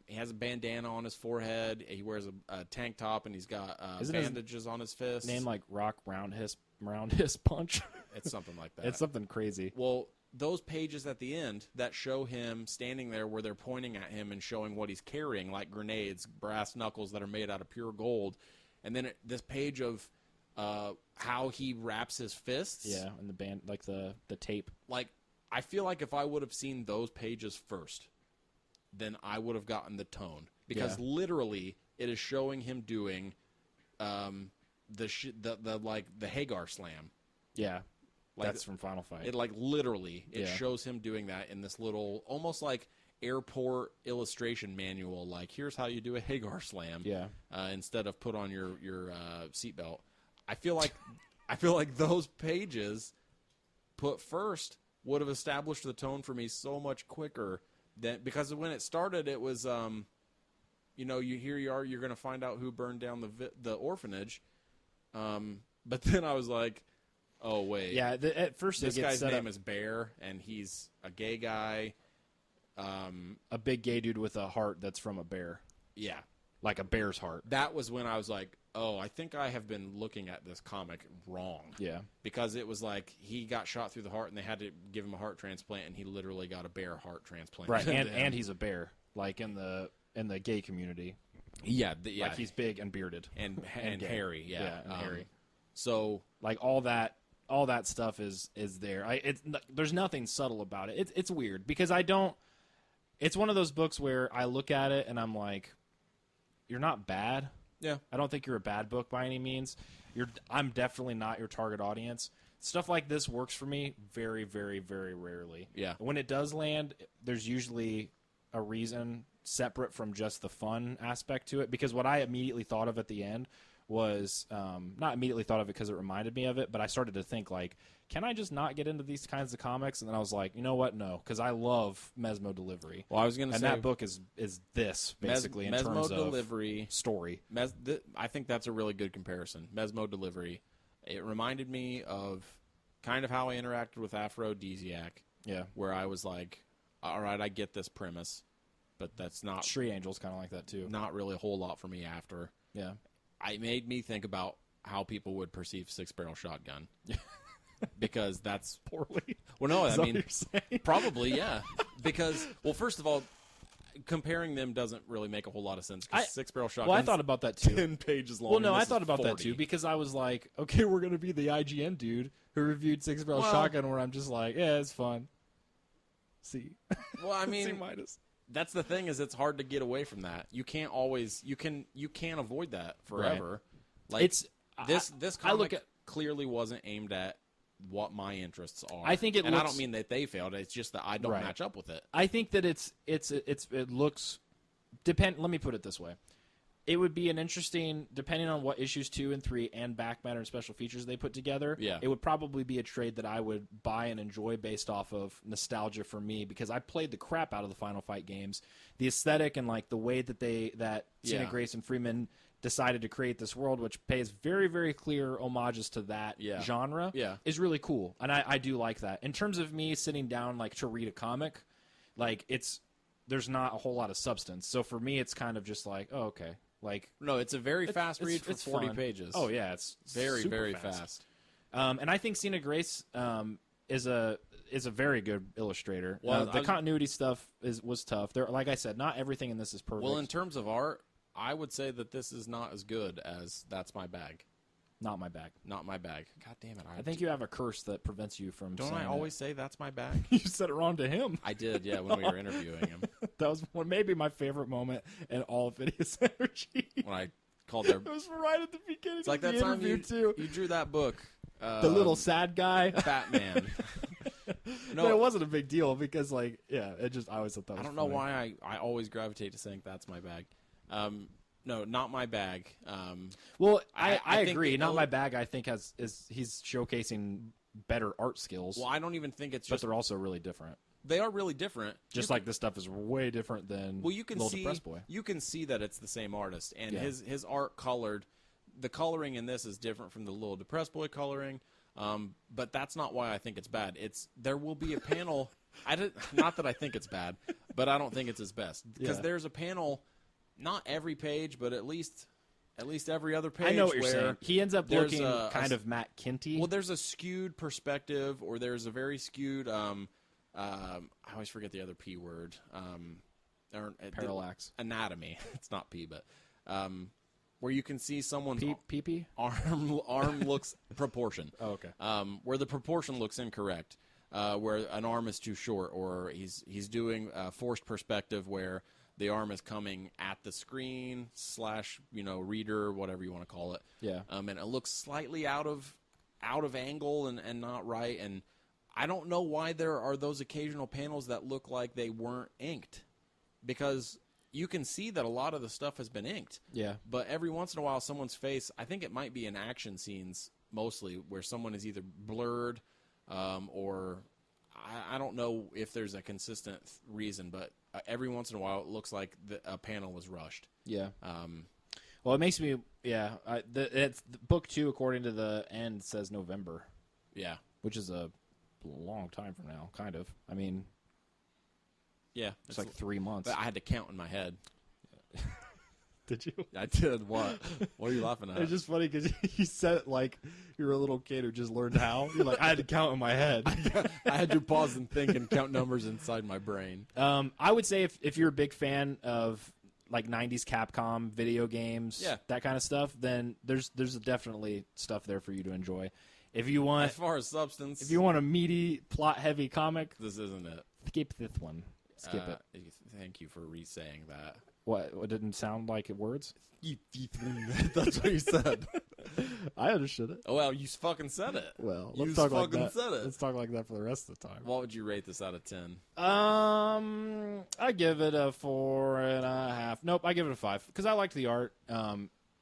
He has a bandana on his forehead. He wears a tank top, and he's got bandages on his fists. Name like Rock Roundhiss Punch. It's something like that. It's something crazy. Well, those pages at the end that show him standing there where they're pointing at him and showing what he's carrying, like grenades, brass knuckles that are made out of pure gold. And then this page of how he wraps his fists. Yeah, and the band, like the tape. Like, I feel like if I would have seen those pages first, then I would have gotten the tone, because literally it is showing him doing the Hagar slam. Yeah, like that's from Final Fight. It shows him doing that in this little almost like airport illustration manual. Like, here's how you do a Hagar slam. Yeah. Instead of put on your seatbelt. I feel like those pages put first would have established the tone for me so much quicker. Because when it started, it was, you're going to find out who burned down the orphanage. But then I was like, oh, wait. Yeah, at first this guy's name is Bear, and he's a gay guy. A big gay dude with a heart that's from a bear. Yeah. Like a bear's heart. That was when I was like, oh, I think I have been looking at this comic wrong. Yeah. Because it was like he got shot through the heart, and they had to give him a heart transplant, and he literally got a bear heart transplant. Right, and he's a bear, like in the gay community. Yeah, like he's big and bearded and hairy. Yeah, and hairy. So like all that stuff is there. There's nothing subtle about it. It's weird because I don't. It's one of those books where I look at it and I'm like, you're not bad. Yeah. I don't think you're a bad book by any means. I'm definitely not your target audience. Stuff like this works for me very, very, very rarely. Yeah. When it does land, there's usually a reason separate from just the fun aspect to it, because what I immediately thought of at the end was not immediately thought of it because it reminded me of it, but I started to think, like, can I just not get into these kinds of comics? And then I was like, you know what? No, because I love Mesmo Delivery. Well, I was going to say, and that book is this basically in Mesmo terms Delivery of story. I think that's a really good comparison. Mesmo Delivery. It reminded me of kind of how I interacted with Aphrodisiac. Yeah, where I was like, all right, I get this premise, but that's not Street Angel's kind of like that too. Not really a whole lot for me after. Yeah, it made me think about how people would perceive Six Barrel Shotgun. Because that's poorly. Well, no, I mean, probably, yeah. Because, well, first of all, comparing them doesn't really make a whole lot of sense. Six Barrel Shotgun. Well, I thought about that too. 10 pages long. Well, no, I thought about that too because I was like, okay, we're gonna be the IGN dude who reviewed Six Barrel Shotgun, where I'm just like, yeah, it's fun. C. Well, I mean, C-. That's the thing is, it's hard to get away from that. You can't always. You can't avoid that forever. Right. Like this comic clearly wasn't aimed at what my interests are. I think I don't mean that they failed. It's just that I don't match up with it. I think that it looks let me put it this way. It would be an interesting, depending on what issues 2 and 3 and back matter and special features they put together. Yeah. It would probably be a trade that I would buy and enjoy based off of nostalgia for me because I played the crap out of the Final Fight games. The aesthetic and like the way that Tina Grace and Freeman decided to create this world, which pays very, very clear homages to that genre, is really cool. And I do like that. In terms of me sitting down like to read a comic, like there's not a whole lot of substance. So for me, it's kind of just like, oh, okay. Like no, it's a very fast read for 40 fun. pages. Oh yeah, it's very, very fast. And I think Tina Grace is a very good illustrator. Well, the continuity stuff was tough. There, like I said, not everything in this is perfect. Well, in terms of art, I would say that this is not as good as That's My Bag. Not my bag. Not my bag. God damn it! I think you have a curse that prevents you from. Don't I always say that's my bag? You said it wrong to him. I did, yeah, when we were interviewing him. That was maybe my favorite moment in all of Hideous Energy. When I called their. It was right at the beginning. It's like of that the time too. You drew that book. The little sad guy. Batman. No, but it wasn't a big deal because, like, yeah, I always thought that was. I don't know why I always gravitate to saying that's my bag. No, not my bag. Well, I agree. Not my bag. I think he's showcasing better art skills. Well, I don't even think it's just. But they're also really different. They are really different. Just like this stuff is way different than. Well, you can Little see. Depressed Boy. You can see that it's the same artist, and his art colored. The coloring in this is different from the Little Depressed Boy coloring. But that's not why I think it's bad. There will be a panel. Not that I think it's bad, but I don't think it's his best because there's a panel. Not every page, but at least every other page. I know what you're saying. He ends up looking kind of Matt Kinty. Well, there's a skewed perspective, or there's a very skewed. I always forget the other P word. Parallax. Anatomy. It's not P, but where you can see someone's P-P? arm looks proportion. Oh, okay. Where the proportion looks incorrect. Where an arm is too short, or he's doing forced perspective where the arm is coming at the screen / reader, whatever you want to call it. Yeah. And it looks slightly out of angle and not right. And I don't know why there are those occasional panels that look like they weren't inked, because you can see that a lot of the stuff has been inked. Yeah. But every once in a while, someone's face, I think it might be in action scenes mostly, where someone is either blurred or I don't know if there's a consistent reason, but every once in a while it looks like a panel was rushed. Yeah. Well, it makes me, it's book 2, according to the end, says November. Yeah. Which is a long time from now, kind of. I mean, yeah, it's like 3 months. But I had to count in my head. Did you? I did. What? What are you laughing at? It's just funny because you said it like you're a little kid who just learned how. You're like, I had to count in my head. I had to pause and think and count numbers inside my brain. I would say if you're a big fan of like 90s Capcom video games, that kind of stuff, then there's definitely stuff there for you to enjoy. If you want, as far as substance, if you want a meaty, plot-heavy comic, this isn't it. Skip this one. Skip it. Thank you for re-saying that. What? It didn't sound like words? That's what you said. I understood it. Oh, well, you fucking said it. Well, let's talk like that. Let's talk like that for the rest of the time. What would you rate this out of 10? I give it a 4.5. Nope, I give it a 5 because I liked the art.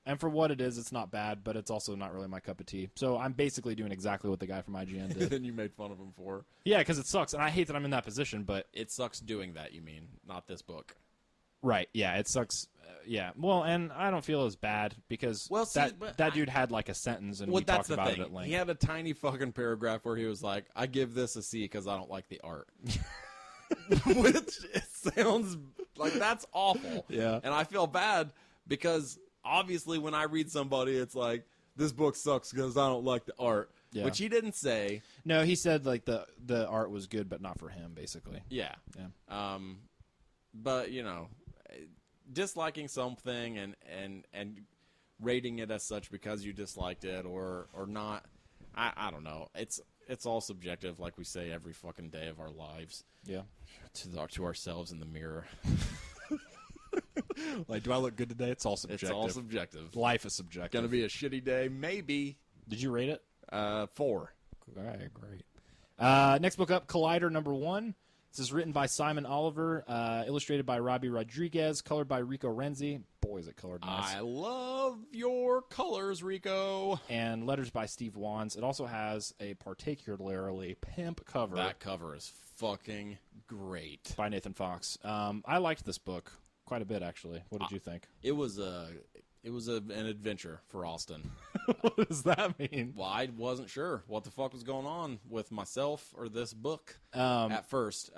And for what it is, it's not bad, but it's also not really my cup of tea. So I'm basically doing exactly what the guy from IGN did. And you made fun of him for. Yeah, because it sucks, and I hate that I'm in that position, but... It sucks doing that, you mean, not this book. Right, yeah, it sucks. Yeah, well, and I don't feel as bad, because that dude had like a sentence, and we talked about it at length. He had a tiny fucking paragraph where he was like, I give this a C because I don't like the art. Which it sounds like that's awful. Yeah. And I feel bad because obviously when I read somebody, it's like, this book sucks because I don't like the art. Yeah. Which he didn't say. No, he said like the art was good, but not for him, basically. Yeah. Yeah. But, you know, disliking something and rating it as such because you disliked it or not, I don't know. It's all subjective, like we say every fucking day of our lives. Yeah. To ourselves in the mirror. Like, do I look good today? It's all subjective. It's all subjective. Life is subjective. Gonna be a shitty day, maybe. Did you rate it? 4. All right, great. Next book up, Collider #1. This is written by Simon Oliver, illustrated by Robbie Rodriguez, colored by Rico Renzi. Boy, is it colored nice. I love your colors, Rico. And letters by Steve Wands. It also has a particularly pimp cover. That cover is fucking great. By Nathan Fox. I liked this book quite a bit, actually. What did you think? It was an adventure for Austin. What does that mean? Well, I wasn't sure what the fuck was going on with myself or this book at first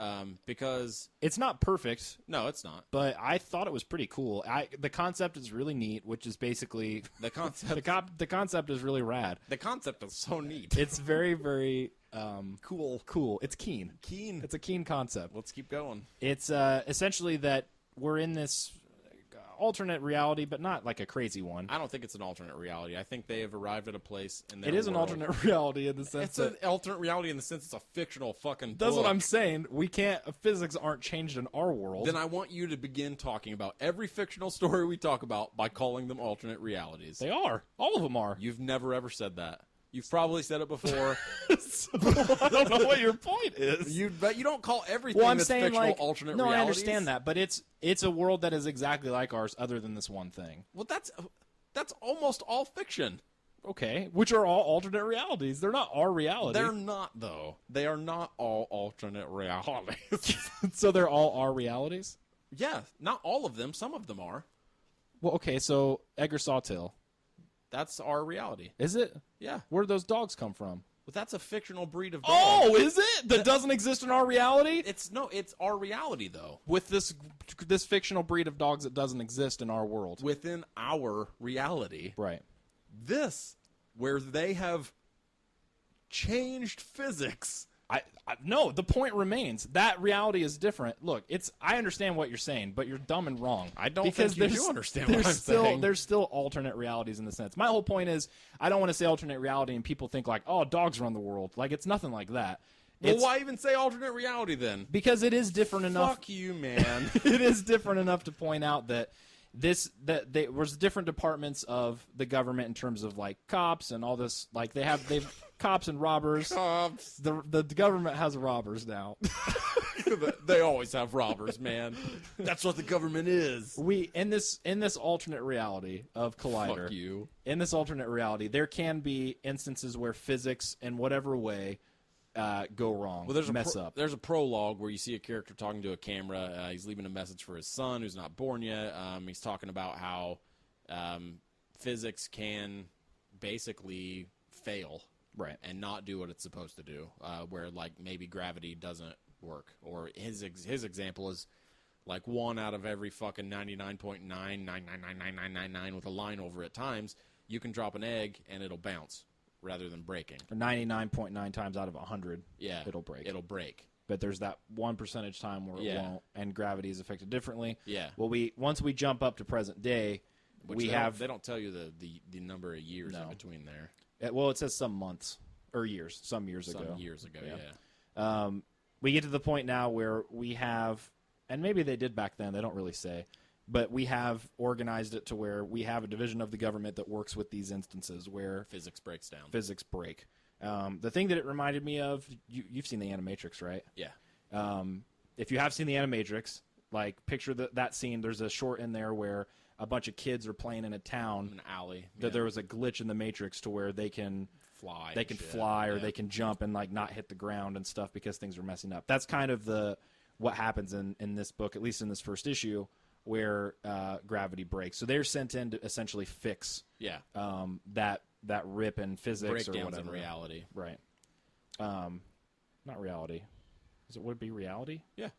because... It's not perfect. No, it's not. But I thought it was pretty cool. The concept is really neat, which is basically... The concept... the concept is really rad. The concept is so neat. It's very, very... Cool. It's keen. Keen. It's a keen concept. Let's keep going. It's essentially that we're in this alternate reality, but not like a crazy one. I don't think it's an alternate reality. I think they have arrived at a place in their It is an world. alternate reality in the sense It's an alternate reality in the sense it's a fictional fucking book. That's what I'm saying. Physics aren't changed in our world. Then I want you to begin talking about every fictional story we talk about by calling them alternate realities. They are. All of them are. You've never ever said that. You've probably said it before. I don't know what your point is. But you don't call everything that's fictional alternate realities. No, I understand that, but it's a world that is exactly like ours, other than this one thing. Well, that's almost all fiction. Okay, which are all alternate realities. They're not our reality. They're not, though. They are not all alternate realities. So they're all our realities? Yeah, not all of them. Some of them are. Well, okay, so Edgar Sawtell. That's our reality. Is it? Yeah. Where do those dogs come from? But that's a fictional breed of dog. Oh, is it? That doesn't exist in our reality? It's our reality, though. With this fictional breed of dogs that doesn't exist in our world. Within our reality. Right. This, where they have changed physics. No, the point remains. That reality is different. Look, I understand what you're saying, but you're dumb and wrong. I don't think you do understand what I'm saying. There's still alternate realities in the sense. My whole point is, I don't want to say alternate reality and people think like, oh, dogs run the world. Like, it's nothing like that. Well, why even say alternate reality then? Because it is different enough. Fuck you, man. It is different enough to point out that there's different departments of the government in terms of like cops and all this. Like they've cops and robbers. Cops. The government has robbers now. They always have robbers, man. That's what the government is. In this alternate reality of Collider. Fuck you. In this alternate reality, there can be instances where physics, in whatever way, go wrong. Well, mess up. There's a prologue where you see a character talking to a camera. He's leaving a message for his son who's not born yet. He's talking about how physics can basically fail, right, and not do what it's supposed to do. Where like maybe gravity doesn't work, or his example is like 1 out of every fucking 99.9999999 with a line over it times. You can drop an egg and it'll bounce rather than breaking. 99.9 times out of 100, yeah, it'll break. It'll break. But there's that 1% time where it won't, and gravity is affected differently. Yeah. Well, once we jump up to present day, they don't tell you the number of years in between there. Well, it says some months or years, some years ago. Some years ago, yeah. We get to the point now where we have, and maybe they did back then, they don't really say, but we have organized it to where we have a division of the government that works with these instances where physics breaks down. Physics break. The thing that it reminded me of, you've seen the Animatrix, right? Yeah. If you have seen the Animatrix, like picture that scene. There's a short in there where a bunch of kids are playing in a town, An alley. that there was a glitch in the Matrix to where they can Fly. They can fly or they can jump and like not hit the ground and stuff because things are messing up. That's kind of what happens in this book, at least in this first issue, where gravity breaks. So they're sent in to essentially fix that rip in physics or breakdowns whatever. in reality. Right. Not reality. Would it be reality? Yeah.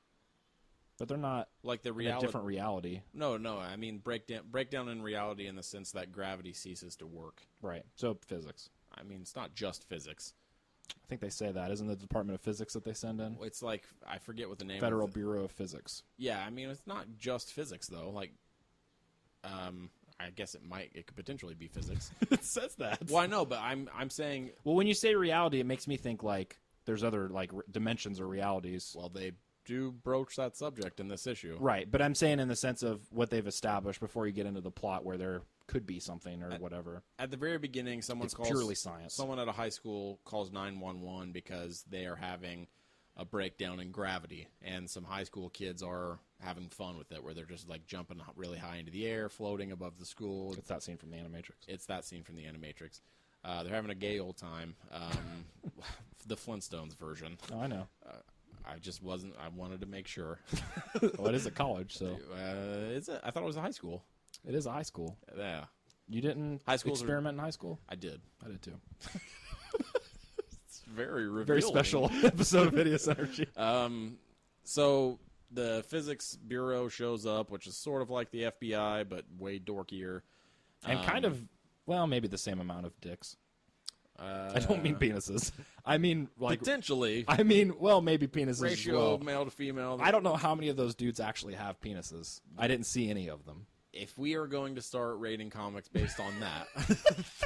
But they're not like the in a reality. different reality. No. I mean breakdown in reality in the sense that gravity ceases to work. Right. So physics. I mean, it's not just physics. I think they say that. Isn't the Department of Physics that they send in? It's like, I forget what the name Federal of Bureau of Physics. Yeah, I mean, it's not just physics, though. Like, I guess it could potentially be physics. It says that. Well, I know, but I'm saying... Well, when you say reality, it makes me think, like, there's other, like, dimensions or realities. Well, they do broach that subject in this issue. Right, but I'm saying in the sense of what they've established before you get into the plot where there could be something or whatever. At the very beginning, It's purely science. Someone at a high school calls 911 because they are having a breakdown in gravity, and some high school kids are having fun with it, where they're just like jumping really high into the air, floating above the school. It's that scene from the Animatrix. It's that scene from the Animatrix. They're having a gay old time. The Flintstones version. Oh, I know. I wanted to make sure. Well, it is a college, so. I thought it was a high school. It is a high school. Yeah. You didn't experiment in high school? I did. I did too. It's very revealing. Very special episode of Hideous Energy. So the Physics Bureau shows up, which is sort of like the FBI, but way dorkier. And kind of, well, maybe the same amount of dicks. I don't mean penises. I mean, like... Potentially. I mean, well, maybe penises Ratio as well. male to female. I don't know how many of those dudes actually have penises. I didn't see any of them. If we are going to start rating comics based on that,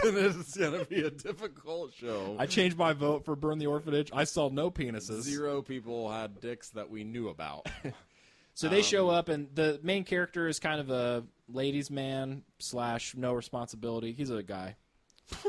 then it's going to be a difficult show. I changed my vote for Burn the Orphanage. I saw no penises. 0 people had dicks that we knew about. So they show up, and the main character is kind of a ladies' man / no responsibility. He's a guy.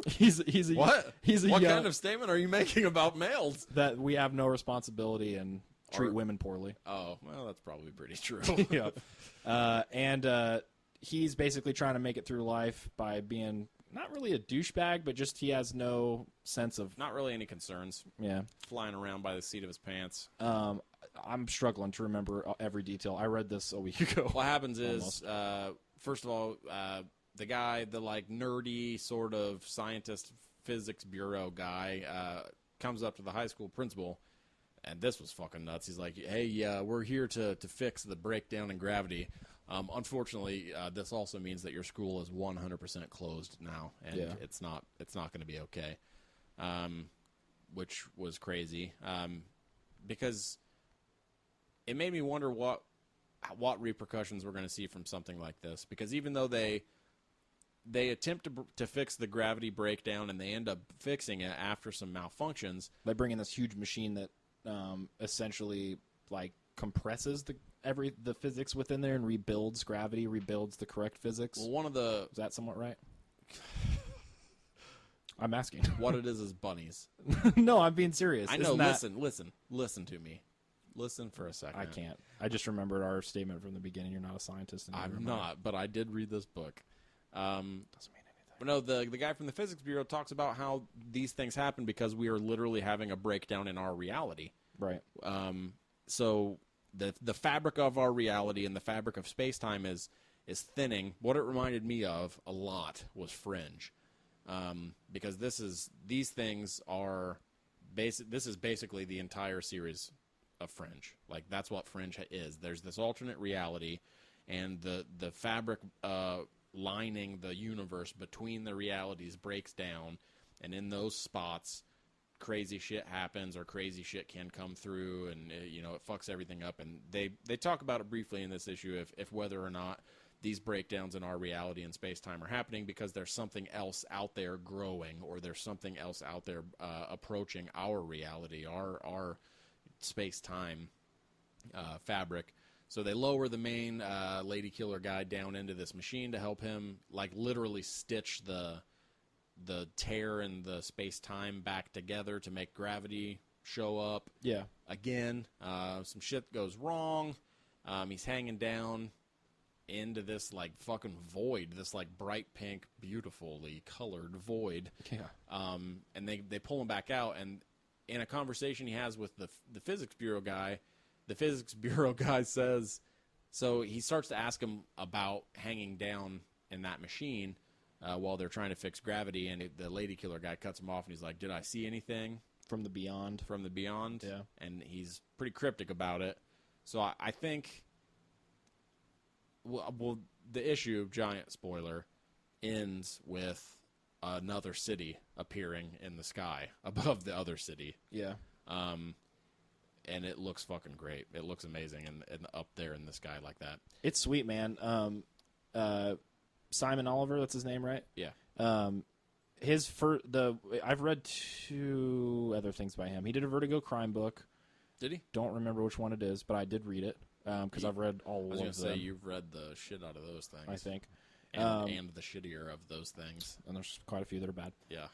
He's a what? He's a what young, kind of statement are you making about males? That we have no responsibility and treat women poorly. Oh, well, that's probably pretty true. Yeah. And he's basically trying to make it through life by being not really a douchebag, but just he has no sense of... Not really any concerns. Yeah. Flying around by the seat of his pants. I'm struggling to remember every detail. I read this a week ago. What happens is, first of all, the guy, the like nerdy sort of scientist physics bureau guy, comes up to the high school principal, and this was fucking nuts. He's like, "Hey, we're here to fix the breakdown in gravity. Unfortunately, this also means that your school is 100% closed now, and it's not going to be okay." Which was crazy, because it made me wonder what repercussions we're going to see from something like this. Because even though they attempt to fix the gravity breakdown and they end up fixing it after some malfunctions. They bring in this huge machine that essentially like compresses the physics within there and rebuilds gravity, rebuilds the correct physics. Well, is that somewhat right? I'm asking. What it is bunnies. No, I'm being serious. I know. Listen to me. Listen for a second. I can't. I just remembered our statement from the beginning. You're not a scientist. I'm not, but I did read this book. Doesn't mean anything. But no, the guy from the Physics Bureau talks about how these things happen because we are literally having a breakdown in our reality. Right. So the fabric of our reality and the fabric of space-time is thinning. What it reminded me of a lot was Fringe. Because these things are basic. This is basically the entire series of Fringe. Like, that's what Fringe is. There's this alternate reality, and the fabric lining the universe between the realities breaks down, and in those spots crazy shit happens, or crazy shit can come through, and it fucks everything up. And they talk about it briefly in this issue if whether or not these breakdowns in our reality and space-time are happening because there's something else out there growing, or there's something else out there approaching our reality, our space-time fabric. So they lower the main lady killer guy down into this machine to help him, like, literally stitch the tear in the space-time back together to make gravity show up. Yeah. Again, some shit goes wrong. He's hanging down into this like fucking void, this like bright pink, beautifully colored void. Yeah. And they pull him back out, and in a conversation he has with the physics bureau guy, the physics bureau guy says, so he starts to ask him about hanging down in that machine while they're trying to fix gravity, and the lady killer guy cuts him off, and he's like, "Did I see anything From the beyond? from the beyond?" Yeah. And he's pretty cryptic about it. So I think, well, the issue, giant spoiler, ends with another city appearing in the sky above the other city. Yeah. And it looks fucking great. It looks amazing, and up there in the sky like that. It's sweet, man. Simon Oliver, that's his name, right? Yeah. I've read 2 other things by him. He did a Vertigo crime book. Did he? Don't remember which one it is, but I did read it because I've read all of them. I was going to say, you've read the shit out of those things. I think. And the shittier of those things. And there's quite a few that are bad. Yeah.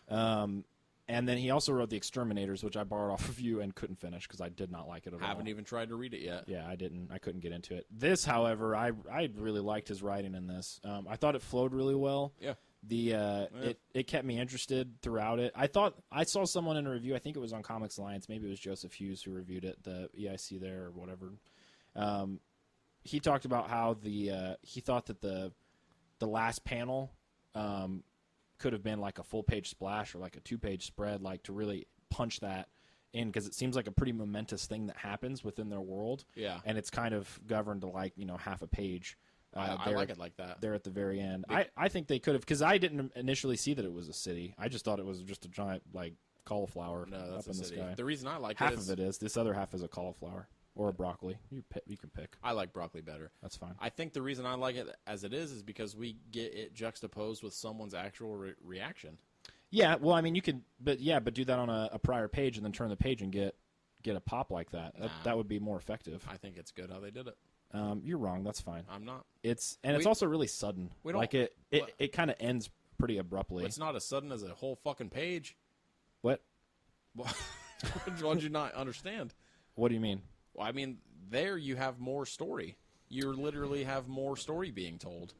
And then he also wrote The Exterminators, which I borrowed off of you and couldn't finish because I did not like it at all. Haven't even tried to read it yet. Yeah, I didn't. I couldn't get into it. This, however, I really liked his writing in this. I thought it flowed really well. Yeah. It kept me interested throughout it. I saw someone in a review, I think it was on Comics Alliance, maybe it was Joseph Hughes who reviewed it, the EIC there or whatever. He talked about how he thought that the last panel could have been like a full-page splash or like a 2-page spread, like to really punch that in, because it seems like a pretty momentous thing that happens within their world. Yeah. And it's kind of governed to like, half a page. I like it like that. There at the very end. I think they could have, because I didn't initially see that it was a city. I just thought it was just a giant, like, cauliflower No, that's up in the a city. sky. The reason I like half it is... of it is. This other half is a cauliflower or a broccoli. You can pick. I like broccoli better. That's fine. I think the reason I like it as it is because we get it juxtaposed with someone's actual reaction. Yeah, well, I mean, you could, but do that on a prior page and then turn the page and get a pop like that. Nah. That would be more effective. I think it's good how they did it. You're wrong. That's fine. I'm not. It's also really sudden. We don't, like it kind of ends pretty abruptly. It's not as sudden as a whole fucking page. What? What did you not understand? What do you mean? Well, I mean, there you have more story. You literally have more story being told.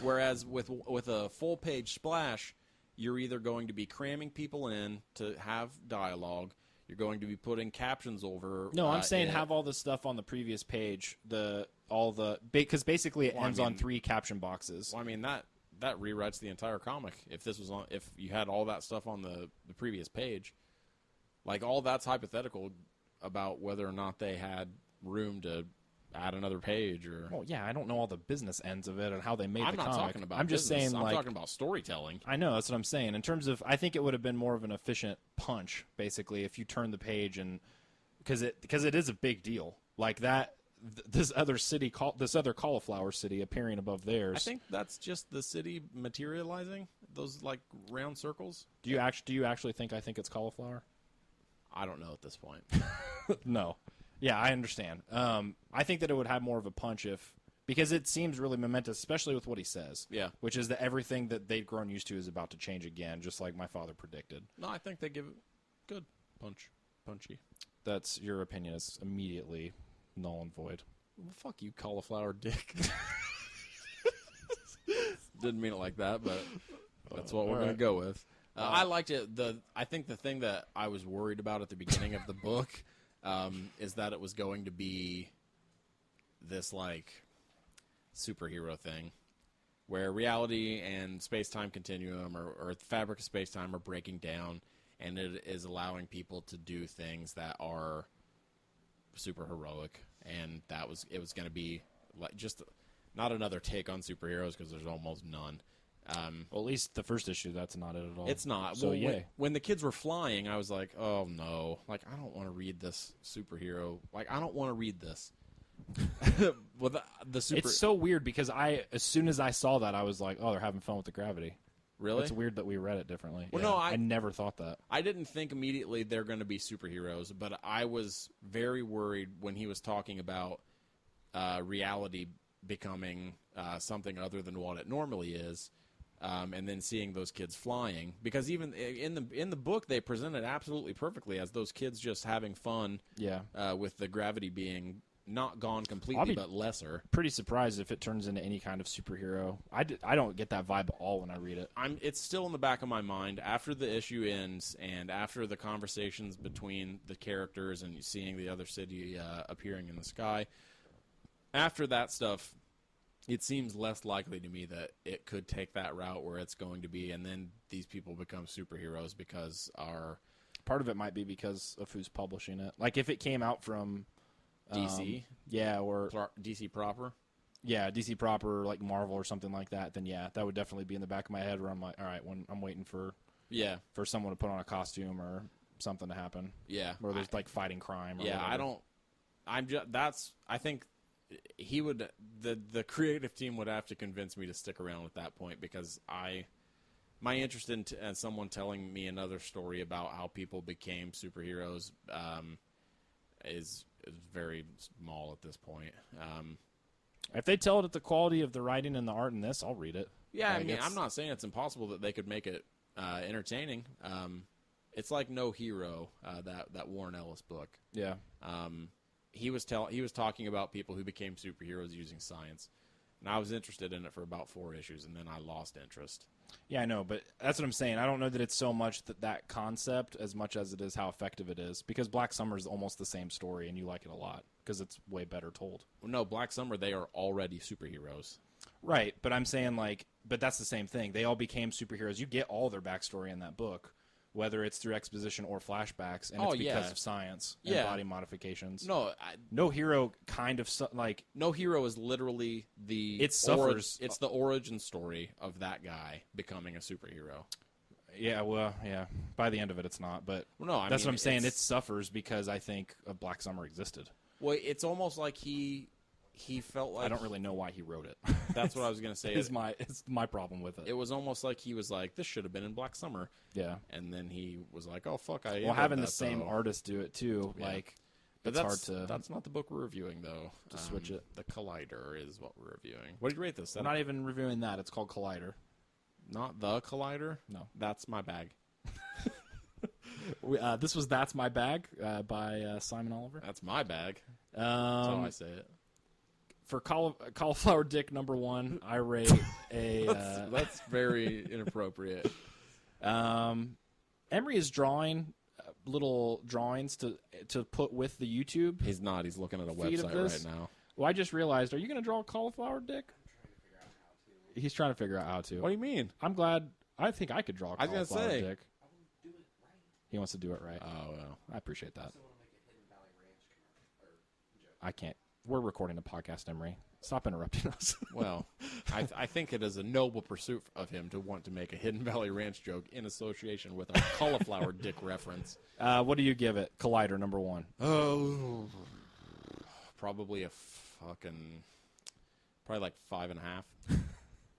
Whereas with a full page splash, you're either going to be cramming people in to have dialogue. You're going to be putting captions over. No, I'm saying have all the stuff on the previous page. Because basically it ends on 3 caption boxes. Well, I mean that rewrites the entire comic. If you had all that stuff on the previous page, like all that's hypothetical about whether or not they had room to add another page or. Well, yeah, I don't know all the business ends of it and how they made the comic. I'm not talking about. I'm just business. saying, I'm talking about storytelling. I know, that's what I'm saying. In terms of, I think it would have been more of an efficient punch, basically, if you turn the page and because it is a big deal like that. This other cauliflower city appearing above theirs. I think that's just the city materializing. Those like round circles. Do you actually think I think it's cauliflower? I don't know at this point. No. Yeah, I understand. I think that it would have more of a punch because it seems really momentous, especially with what he says. Yeah. Which is that everything that they've grown used to is about to change again, just like my father predicted. No, I think they give it good punchy. That's your opinion is immediately null and void. Well, fuck you, cauliflower dick. Didn't mean it like that, but that's what we're going to go with. I liked it. I think the thing that I was worried about at the beginning of the book is that it was going to be this like superhero thing where reality and space-time continuum or the fabric of space-time are breaking down, and it is allowing people to do things that are super heroic, and it was going to be like just not another take on superheroes because there's almost none. Well, at least the first issue, that's not it at all. It's not. So, well, when the kids were flying, I was like, oh, no. Like, I don't want to read this superhero. Like, I don't want to read this. Well, It's so weird because as soon as I saw that, I was like, oh, they're having fun with the gravity. Really? It's weird that we read it differently. Well, yeah, no, I never thought that. I didn't think immediately they're going to be superheroes, but I was very worried when he was talking about reality becoming something other than what it normally is. And then seeing those kids flying, because even in the book they present it absolutely perfectly as those kids just having fun, Yeah. With the gravity being not gone completely, but lesser. Pretty surprised if it turns into any kind of superhero. I don't get that vibe at all when I read it. It's still in the back of my mind after the issue ends and after the conversations between the characters and seeing the other city appearing in the sky. After that stuff, it seems less likely to me that it could take that route where it's going to be, and then these people become superheroes because our... Part of it might be because of who's publishing it. Like, if it came out from... DC? Yeah, or... DC proper? Yeah, DC proper, like Marvel or something like that, then yeah, that would definitely be in the back of my head where I'm like, all right, when I'm waiting for someone to put on a costume or something to happen. Yeah. Where there's, like, fighting crime or whatever. I think he would... The creative team would have to convince me to stick around at that point because my interest in someone telling me another story about how people became superheroes is very small at this point. If they tell it at the quality of the writing and the art in this, I'll read it. Yeah, like, I mean, I'm not saying it's impossible that they could make it entertaining. It's like No Hero, that Warren Ellis book. Yeah. He was talking about people who became superheroes using science, and I was interested in it for about 4 issues, and then I lost interest. Yeah, I know, but that's what I'm saying. I don't know that it's so much that concept as much as it is how effective it is. Because Black Summer is almost the same story, and you like it a lot because it's way better told. Well, no, Black Summer, they are already superheroes. Right, but I'm saying, like, but that's the same thing. They all became superheroes. You get all their backstory in that book, whether it's through exposition or flashbacks, and it's because of science and body modifications. No Hero kind of, like... No Hero is literally It suffers. It's the origin story of that guy becoming a superhero. Yeah, well, yeah. By the end of it, it's not, but that's what I'm saying. It suffers because I think Black Summer existed. Well, it's almost like he felt like... I don't really know why he wrote it. That's what I was going to say. It's my problem with it. It was almost like he was like, this should have been in Black Summer. Yeah. And then he was like, oh, fuck, having the same artist do it, too, like, but it's hard to... That's not the book we're reviewing, though. To switch it. The Collider is what we're reviewing. What did you rate this? I'm not even reviewing that. It's called Collider. Not The Collider? No. That's My Bag. This was That's My Bag by Simon Oliver. That's my bag. That's how I say it. For Cauliflower Dick #1, I rate a... that's very inappropriate. Emery is drawing little drawings to put with the YouTube. He's not. He's looking at a website right now. Well, I just realized, are you going to draw a cauliflower dick? He's trying to figure out how to. What do you mean? I'm glad. I think I could draw a cauliflower dick. Do it right. He wants to do it right. Oh, well. I appreciate that. I also want to make a Hidden Valley Ranch joke. I can't. We're recording a podcast, Emery. Stop interrupting us. Well, I think it is a noble pursuit of him to want to make a Hidden Valley Ranch joke in association with a cauliflower dick reference. What do you give it? Collider #1. Oh, probably probably like 5.5.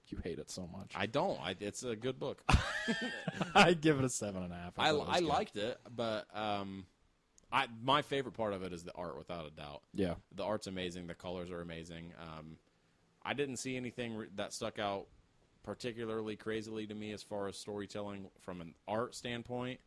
You hate it so much. I don't. It's a good book. I'd give it a 7.5. I liked it, but my favorite part of it is the art, without a doubt. Yeah. The art's amazing. The colors are amazing. I didn't see anything that stuck out particularly crazily to me as far as storytelling from an art standpoint.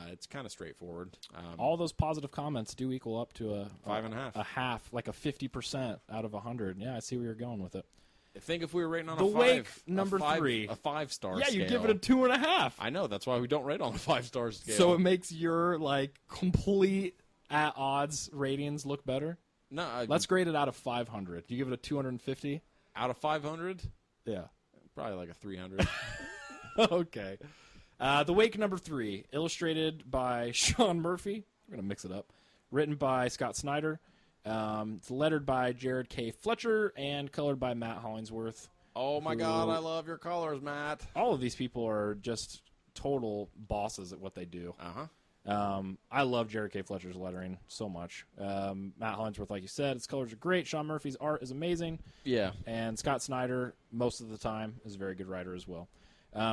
It's kind of straightforward. All those positive comments do equal up to a 5.5. A half, like a 50% out of 100. Yeah, I see where you're going with it. I think if we were rating on The a Wake, five, 3. a 5-star Yeah, scale. you give it a 2.5. I know. That's why we don't rate on the 5-star scale. So it makes your, like, complete at odds ratings look better? No, Let's grade it out of 500. You give it a 250? out of 500, Yeah. probably like a 300. Okay. The Wake #3, illustrated by Sean Murphy. We're going to mix it up. Written by Scott Snyder. It's lettered by Jared K. Fletcher and colored by Matt Hollingsworth. Oh, my God, I love your colors, Matt. All of these people are just total bosses at what they do. Uh-huh. I love Jared K. Fletcher's lettering so much. Matt Hollingsworth, like you said, his colors are great. Sean Murphy's art is amazing. Yeah. And Scott Snyder, most of the time, is a very good writer as well.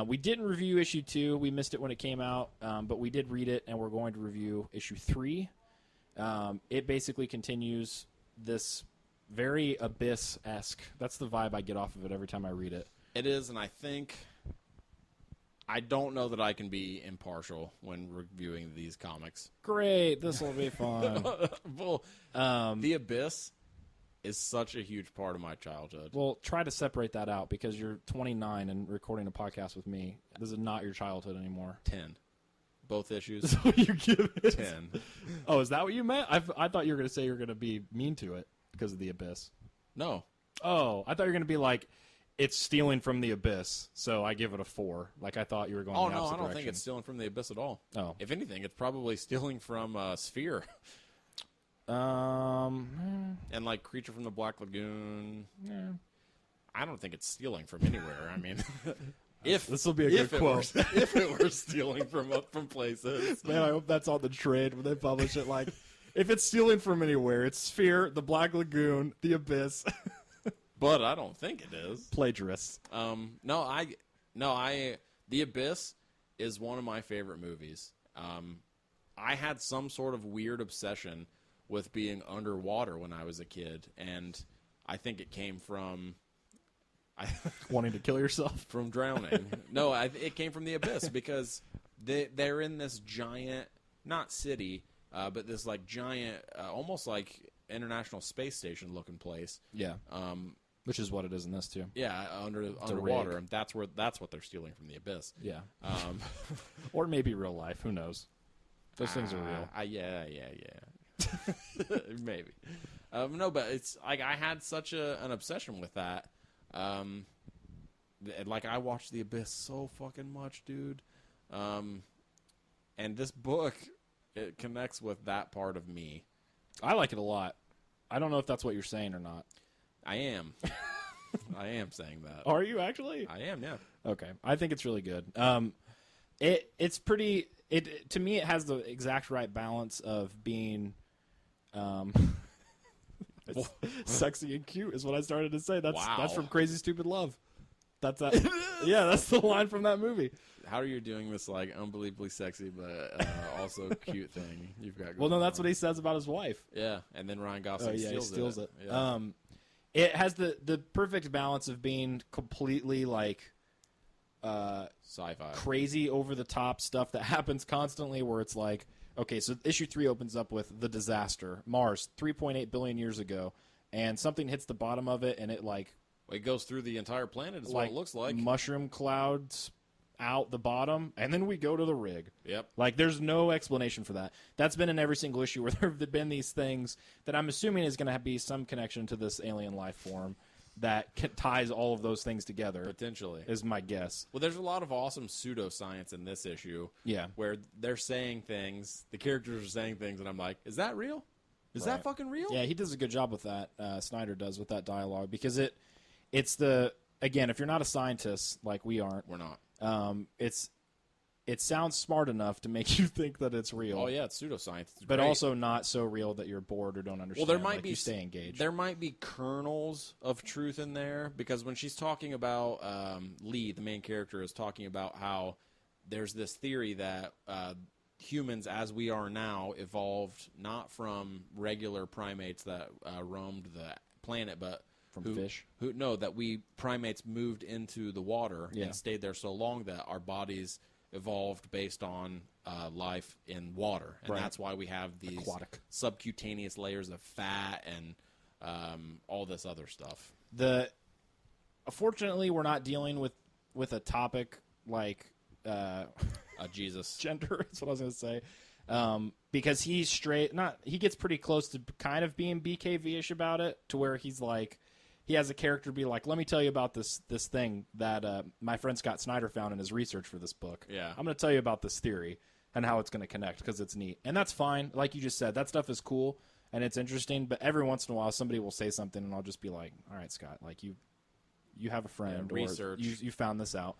We didn't review issue 2. We missed it when it came out, but we did read it, and we're going to review issue 3. It basically continues this very Abyss-esque. That's the vibe I get off of it every time I read it. It is, and I think I don't know that I can be impartial when reviewing these comics. Great, this will be fun. Well, The Abyss is such a huge part of my childhood. Well, try to separate that out because you're 29 and recording a podcast with me. This is not your childhood anymore. 10. Both issues. That's what you give it. 10. Oh, is that what you meant? I thought you were going to say you were going to be mean to it because of The Abyss. No. Oh, I thought you were going to be like, it's stealing from The Abyss, so I give it a 4. Like I thought you were going the opposite I don't direction. think it's stealing from The Abyss at all. Oh. If anything, it's probably stealing from Sphere. And like Creature from the Black Lagoon. Yeah. I don't think it's stealing from anywhere. I mean, if This will be a good quote. If it were stealing from places. Man, I hope that's on the trade when they publish it. Like, if it's stealing from anywhere, it's Sphere, the Black Lagoon, The Abyss. But I don't think it is. Plagiarists. The Abyss is one of my favorite movies. I had some sort of weird obsession with being underwater when I was a kid, and I think it came from Wanting to kill yourself? from drowning. No, it came from The Abyss because they're in this giant, not city, but this like giant, almost like International Space Station looking place. Yeah. Which is what it is in this, too. Yeah, underwater, and that's what they're stealing from The Abyss. Yeah. Or maybe real life. Who knows? Those things are real. Yeah. Maybe. No, but it's like I had such an obsession with that. Like I watched The Abyss so fucking much, dude. And this book, it connects with that part of me. I like it a lot. I don't know if that's what you're saying or not. I am. I am saying that. Are you actually? I am, yeah. Okay. I think it's really good. It's pretty... to me, it has the exact right balance of being... sexy and cute is what I started to say. That's from Crazy Stupid Love. That's that. Yeah, that's the line from that movie. How are you doing this like unbelievably sexy but also cute thing you've got going Well, no, on? that's what he says about his wife. Yeah, and then Ryan Gosling steals it. Yeah. It has the perfect balance of being completely like Sci-fi. crazy over the top stuff that happens constantly where it's like, okay, so issue 3 opens up with the disaster, Mars, 3.8 billion years ago, and something hits the bottom of it and it like It goes through the entire planet is what it looks like. Mushroom clouds out the bottom, and then we go to the rig. Yep. Like, there's no explanation for that. That's been in every single issue where there have been these things that I'm assuming is going to be some connection to this alien life form that ties all of those things together. Potentially. Is my guess. Well, there's a lot of awesome pseudoscience in this issue. Yeah. Where they're saying things, the characters are saying things, and I'm like, is that real? Is that fucking real? Yeah, he does a good job with that. Snyder does with that dialogue because it's again, if you're not a scientist like we aren't, We're not. it sounds smart enough to make you think that it's real. Oh, yeah, it's pseudoscience. It's but great. also not so real that you're bored or don't understand. Well, there might like be you stay engaged. There might be kernels of truth in there because when she's talking about Lee, the main character, is talking about how there's this theory that humans, as we are now, evolved not from regular primates that roamed the planet, but From fish? That we primates moved into the water and stayed there so long that our bodies evolved based on life in water, and that's why we have these subcutaneous layers of fat and all this other stuff. Fortunately, we're not dealing with a topic like Jesus gender. That's what I was going to say. Because he's he gets pretty close to kind of being BKV-ish about it, to where he's like, he has a character be like, let me tell you about this thing that my friend Scott Snyder found in his research for this book. Yeah. I'm going to tell you about this theory and how it's going to connect because it's neat. And that's fine. Like you just said, that stuff is cool and it's interesting, but every once in a while somebody will say something and I'll just be like, all right, Scott, like you have a friend, research. Or you found this out.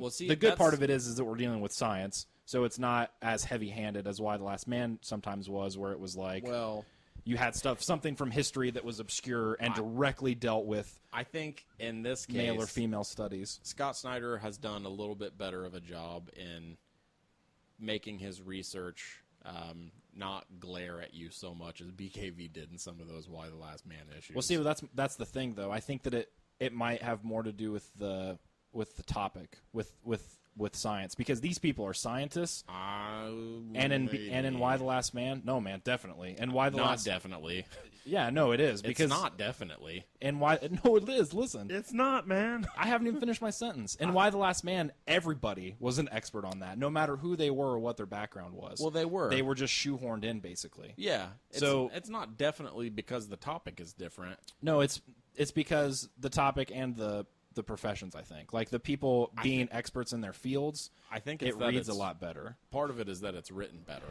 See, the good part of it is that we're dealing with science, so it's not as heavy-handed as Why the Last Man sometimes was, where it was like, well, you had something from history that was obscure and directly dealt with. I think in this case, male or female studies. Scott Snyder has done a little bit better of a job in making his research not glare at you so much as BKV did in some of those Why the Last Man issues. Well, see, that's the thing, though. I think that it might have more to do with the topic, with with science, because these people are scientists. And in Why the Last Man, no man, definitely. And Why the not Last definitely. Yeah, no, it is, because It's not definitely. And why? No, it is. Listen, It's not, man. I haven't even finished my sentence. And Why the Last Man, everybody was an expert on that, no matter who they were or what their background was. Well, they were. They were just shoehorned in, basically. Yeah. So it's not definitely because the topic is different. No, it's because the topic and the professions, I think. Like, the people being experts in their fields, I think it reads a lot better. Part of it is that it's written better.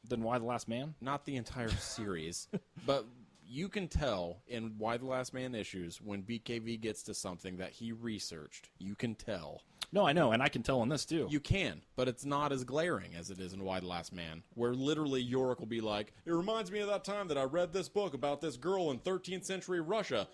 Than Why the Last Man? Not the entire series, but you can tell in Why the Last Man issues when BKV gets to something that he researched. You can tell. No, I know, and I can tell in this, too. You can, but it's not as glaring as it is in Why the Last Man, where literally Yorick will be like, it reminds me of that time that I read this book about this girl in 13th century Russia.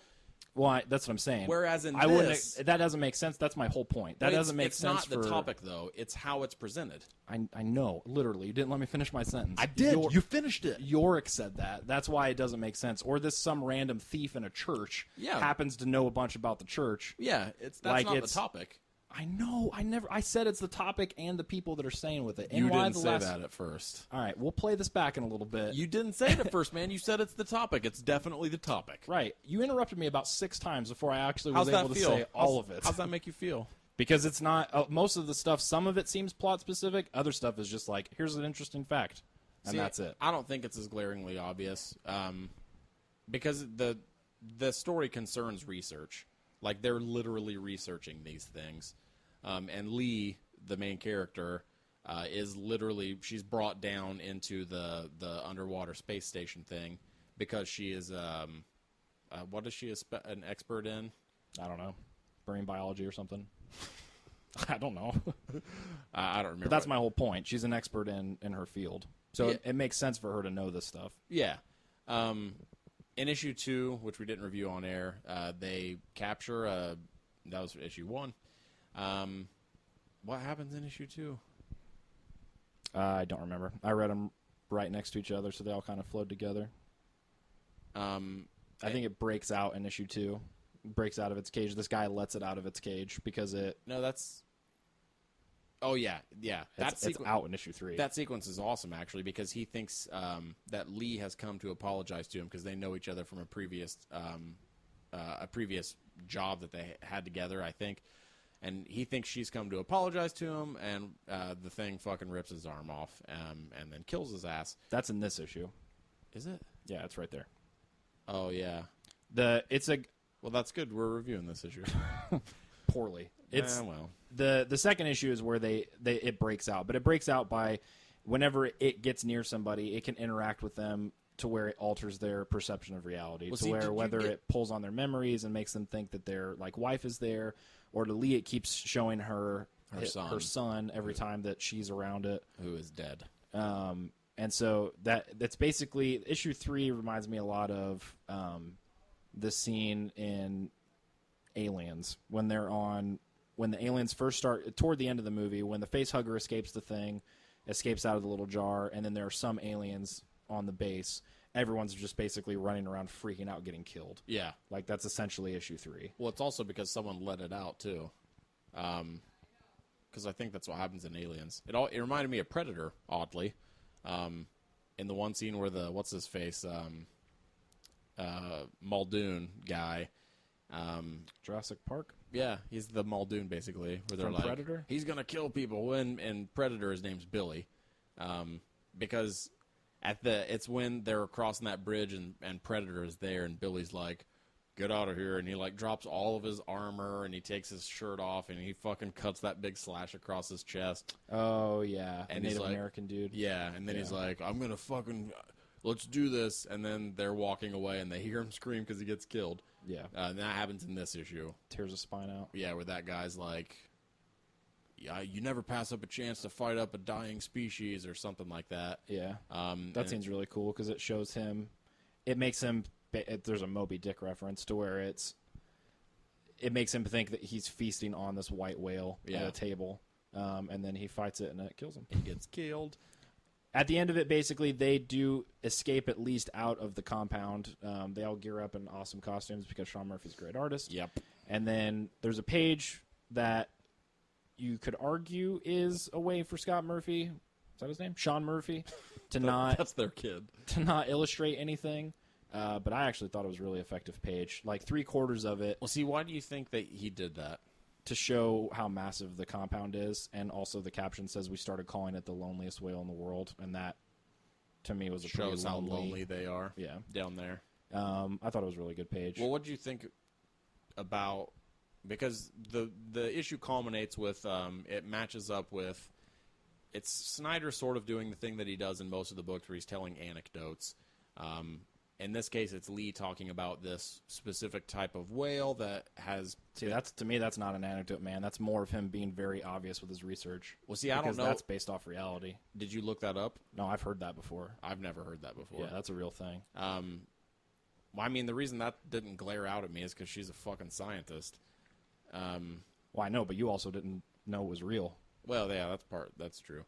Well, that's what I'm saying. Whereas in that doesn't make sense. That's my whole point. That doesn't make sense. It's not the topic, though. It's how it's presented. I know, literally. You didn't let me finish my sentence. I did. You finished it. Yorick said that. That's why it doesn't make sense. Or some random thief in a church happens to know a bunch about the church. Yeah, that's not the topic. I know. I said it's the topic and the people that are staying with it. And you why didn't say that at first. All right, we'll play this back in a little bit. You didn't say it at first, man. You said it's the topic. It's definitely the topic. Right. You interrupted me about 6 times before I actually was able to say all of it. How's that make you feel? Because it's not most of the stuff. Some of it seems plot specific. Other stuff is just like, here's an interesting fact, and that's it. I don't think it's as glaringly obvious, because the story concerns research. Like, they're literally researching these things. And Lee, the main character, is literally, she's brought down into the underwater space station thing because she is, what is she an expert in? I don't know. Marine biology or something. I don't know. I don't remember. But that's my whole point. She's an expert in her field. So it makes sense for her to know this stuff. Yeah. In issue 2, which we didn't review on air, they capture that was issue 1. What happens in issue 2? I don't remember. I read them right next to each other, so they all kind of flowed together. I think it breaks out in issue 2. It breaks out of its cage. This guy lets it out of its cage because it... No, that's... Oh, yeah. It's out in issue 3. That sequence is awesome, actually, because he thinks that Lee has come to apologize to him because they know each other from a previous job that they had together, I think. And he thinks she's come to apologize to him, and the thing fucking rips his arm off and then kills his ass. That's in this issue. Is it? Yeah, it's right there. Oh, yeah. Well, that's good. We're reviewing this issue. Poorly. The second issue is where it breaks out. But it breaks out by whenever it gets near somebody, it can interact with them to where it alters their perception of reality. It pulls on their memories and makes them think that their wife is there, or to Lee it keeps showing her son every time that she's around it, who is dead. And so that's basically issue 3 reminds me a lot of the scene in Aliens when the aliens first start toward the end of the movie, when the facehugger escapes out of the little jar, and then there are some aliens on the base. Everyone's just basically running around freaking out, getting killed. Yeah. That's essentially issue 3. Well, it's also because someone let it out, too. Because I think that's what happens in Aliens. It reminded me of Predator, oddly. In the one scene where what's-his-face, Muldoon guy... Jurassic Park? Yeah, he's the Muldoon, basically. Where they're From Predator? He's going to kill people. In Predator, his name's Billy. Because... it's when they're crossing that bridge and Predator is there, and Billy's like, get out of here, and he drops all of his armor and he takes his shirt off and he fucking cuts that big slash across his chest. Oh yeah, and Native American dude. Yeah, and then he's like, I'm gonna fucking let's do this, and then they're walking away and they hear him scream because he gets killed. Yeah, and that happens in this issue. Tears a spine out. Yeah, where that guy's like, yeah, you never pass up a chance to fight up a dying species or something like that. Yeah. That scene's really cool because it shows him, it makes him, there's a Moby Dick reference to where it makes him think that he's feasting on this white whale at a table. And then he fights it and it kills him. He gets killed. At the end of it, basically, they do escape at least out of the compound. They all gear up in awesome costumes because Sean Murphy's a great artist. Yep. And then there's a page that you could argue is a way for Scott Murphy, is that his name? Sean Murphy, to That's their kid. to not illustrate anything. But I actually thought it was a really effective page. Like 3/4 of it Well, see, why do you think that he did that? to show how massive the compound is, and also the caption says we started calling it the loneliest whale in the world, and that to me was a pretty Shows how lonely they are Yeah. down there. I thought it was a really good page. Well, what do you think about, because the issue culminates with it matches up with, it's Snyder sort of doing the thing that he does in most of the books where he's telling anecdotes. In this case, it's Lee talking about this specific type of whale that has. See, to me, that's not an anecdote, man. That's more of him being very obvious with his research. Well, see, I don't know. Because that's based off reality. Did you look that up? No, I've heard that before. I've never heard that before. Yeah, that's a real thing. Well, I mean, the reason that didn't glare out at me is because she's a fucking scientist. Well, I know, but you also didn't know it was real. Well, yeah, that's true.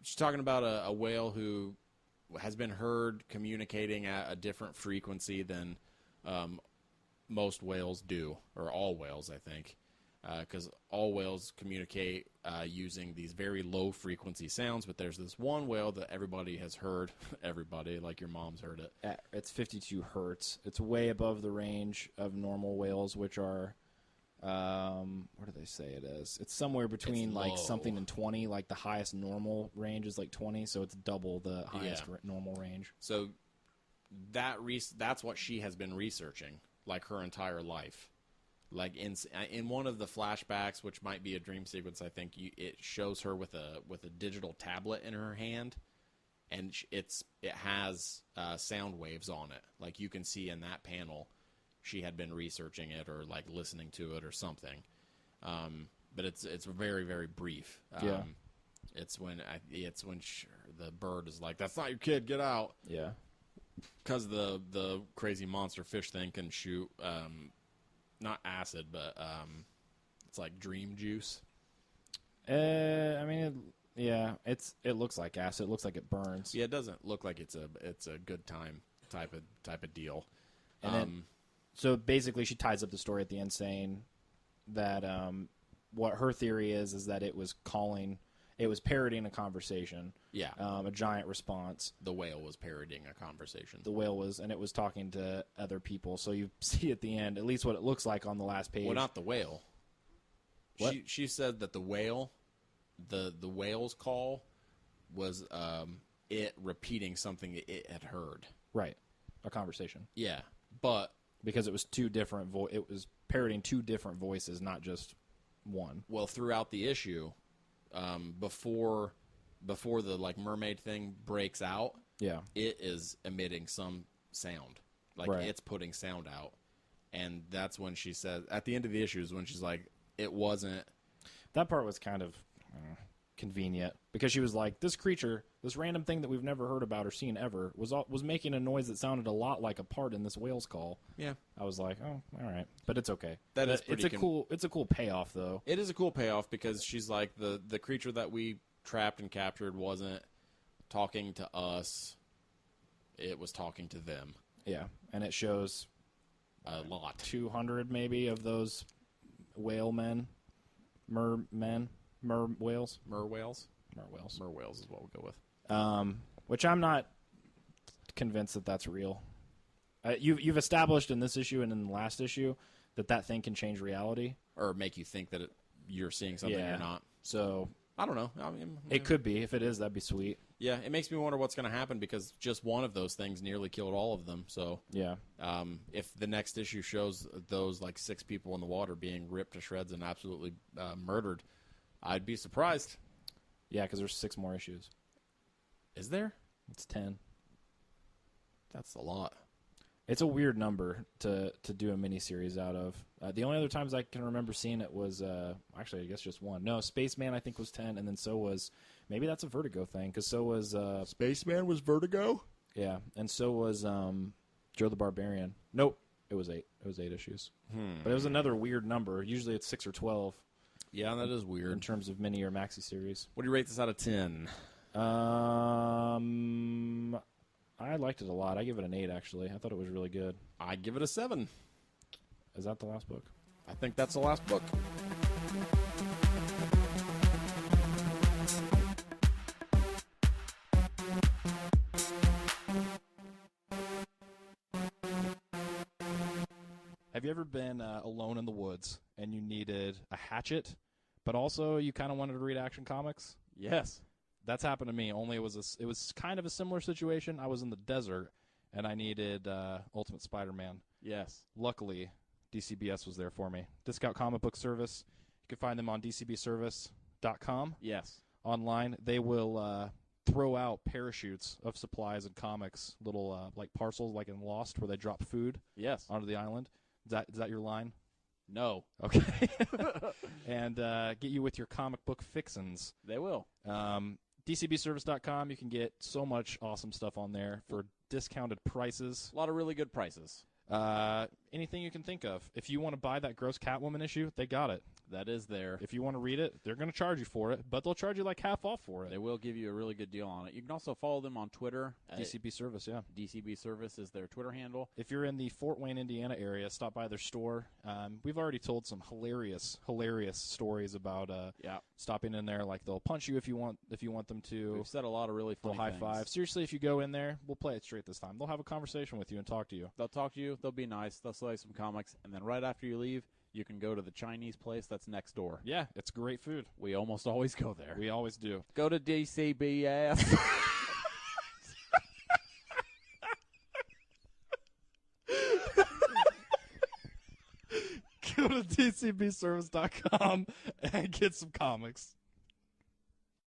She's talking about a whale who has been heard communicating at a different frequency than most whales do, or all whales, I think, because all whales communicate using these very low frequency sounds, but there's this one whale that everybody has heard, everybody, like your mom's heard it. It's 52 hertz. It's way above the range of normal whales, which are, what do they say it is? It's somewhere between It's like low. something and 20. Like the highest normal range is like 20, so it's double the highest normal range. So that's what she has been researching, like her entire life. Like in one of the flashbacks, which might be a dream sequence, I think it shows her with a digital tablet in her hand, and it has sound waves on it. Like you can see in that panel, she had been researching it or like listening to it or something. But it's very, very brief. It's when the bird is like, "That's not your kid, get out." Yeah. Because the crazy monster fish thing can shoot not acid, but it's like dream juice. I mean, it looks like acid. It looks like it burns. Yeah, it doesn't look like it's a good time type of deal. And then, so basically, she ties up the story at the end saying that what her theory is that it was parroting a conversation. Yeah. A giant response. The whale was parodying a conversation. The whale was, and it was talking to other people. So you see at the end, at least what it looks like on the last page. Well, not the whale. What? She said that the whale, the whale's call was it repeating something it had heard. Right. A conversation. Yeah, but because it was two different it was parroting two different voices, not just one. Well, throughout the issue, before the like mermaid thing breaks out, yeah, it is emitting some sound, like right. It's putting sound out, and that's when she says at the end of the issue is when she's like, it wasn't. That part was kind of convenient because she was like, this creature, this random thing that we've never heard about or seen ever, was making a noise that sounded a lot like a part in this whale's call. Yeah, I was like, oh, all right, but it's okay. It's a cool payoff though. It is a cool payoff because she's like the creature that we trapped and captured wasn't talking to us; it was talking to them. Yeah, and it shows a lot, 200 maybe of those whale men, mer whales. Mer whales is what we'll go with. Which I'm not convinced that that's real. You've established in this issue and in the last issue that thing can change reality or make you think that you're seeing something you're not. So I don't know. I mean, it could be. If it is, that'd be sweet. Yeah, it makes me wonder what's going to happen because just one of those things nearly killed all of them. So yeah, if the next issue shows those like 6 people in the water being ripped to shreds and absolutely murdered, I'd be surprised. Yeah, because there's 6 more issues. Is there? It's 10. That's a lot. It's a weird number to do a miniseries out of. The only other times I can remember seeing it was actually I guess just one. No, Spaceman I think was 10, and then so was maybe that's a Vertigo thing because so was Spaceman was Vertigo. Yeah, and so was Joe the Barbarian. Nope, it was 8. It was 8 issues. But it was another weird number. Usually it's 6 or 12. Yeah, that is weird in terms of mini or maxi series. What do you rate this out of 10? I liked it a lot. I give it an 8, actually. I thought it was really good. I give it a 7. Is that the last book? I think that's the last book. Have you ever been alone in the woods and you needed a hatchet, but also you kind of wanted to read Action Comics? Yes. That's happened to me. Only it was kind of a similar situation. I was in the desert and I needed Ultimate Spider-Man. Yes. Luckily, DCBS was there for me. Discount Comic Book Service. You can find them on dcbservice.com. Yes. Online, they will throw out parachutes of supplies and comics, little like parcels, like in Lost, where they drop food Yes. onto the island. Is that your line? No. Okay. And get you with your comic book fixins. They will. DCBservice.com. You can get so much awesome stuff on there for discounted prices. A lot of really good prices. Anything you can think of. If you want to buy that gross Catwoman issue, they got it. That is there. If you want to read it, they're going to charge you for it, but they'll charge you like half off for it. They will give you a really good deal on it. You can also follow them on Twitter. DCB Service, yeah. DCB Service is their Twitter handle. If you're in the Fort Wayne, Indiana area, stop by their store. We've already told some hilarious stories about stopping in there. Like they'll punch you if you want them to. We've said a lot of really funny They'll high things. five. Seriously, if you go in there, we'll play it straight this time. They'll have a conversation with you and talk to you. They'll talk to you. They'll be nice. They'll sell you some comics. And then right after you leave, you can go to the Chinese place that's next door. Yeah, it's great food. We almost always go there. We always do. Go to DCBS. Go to DCBservice.com and get some comics.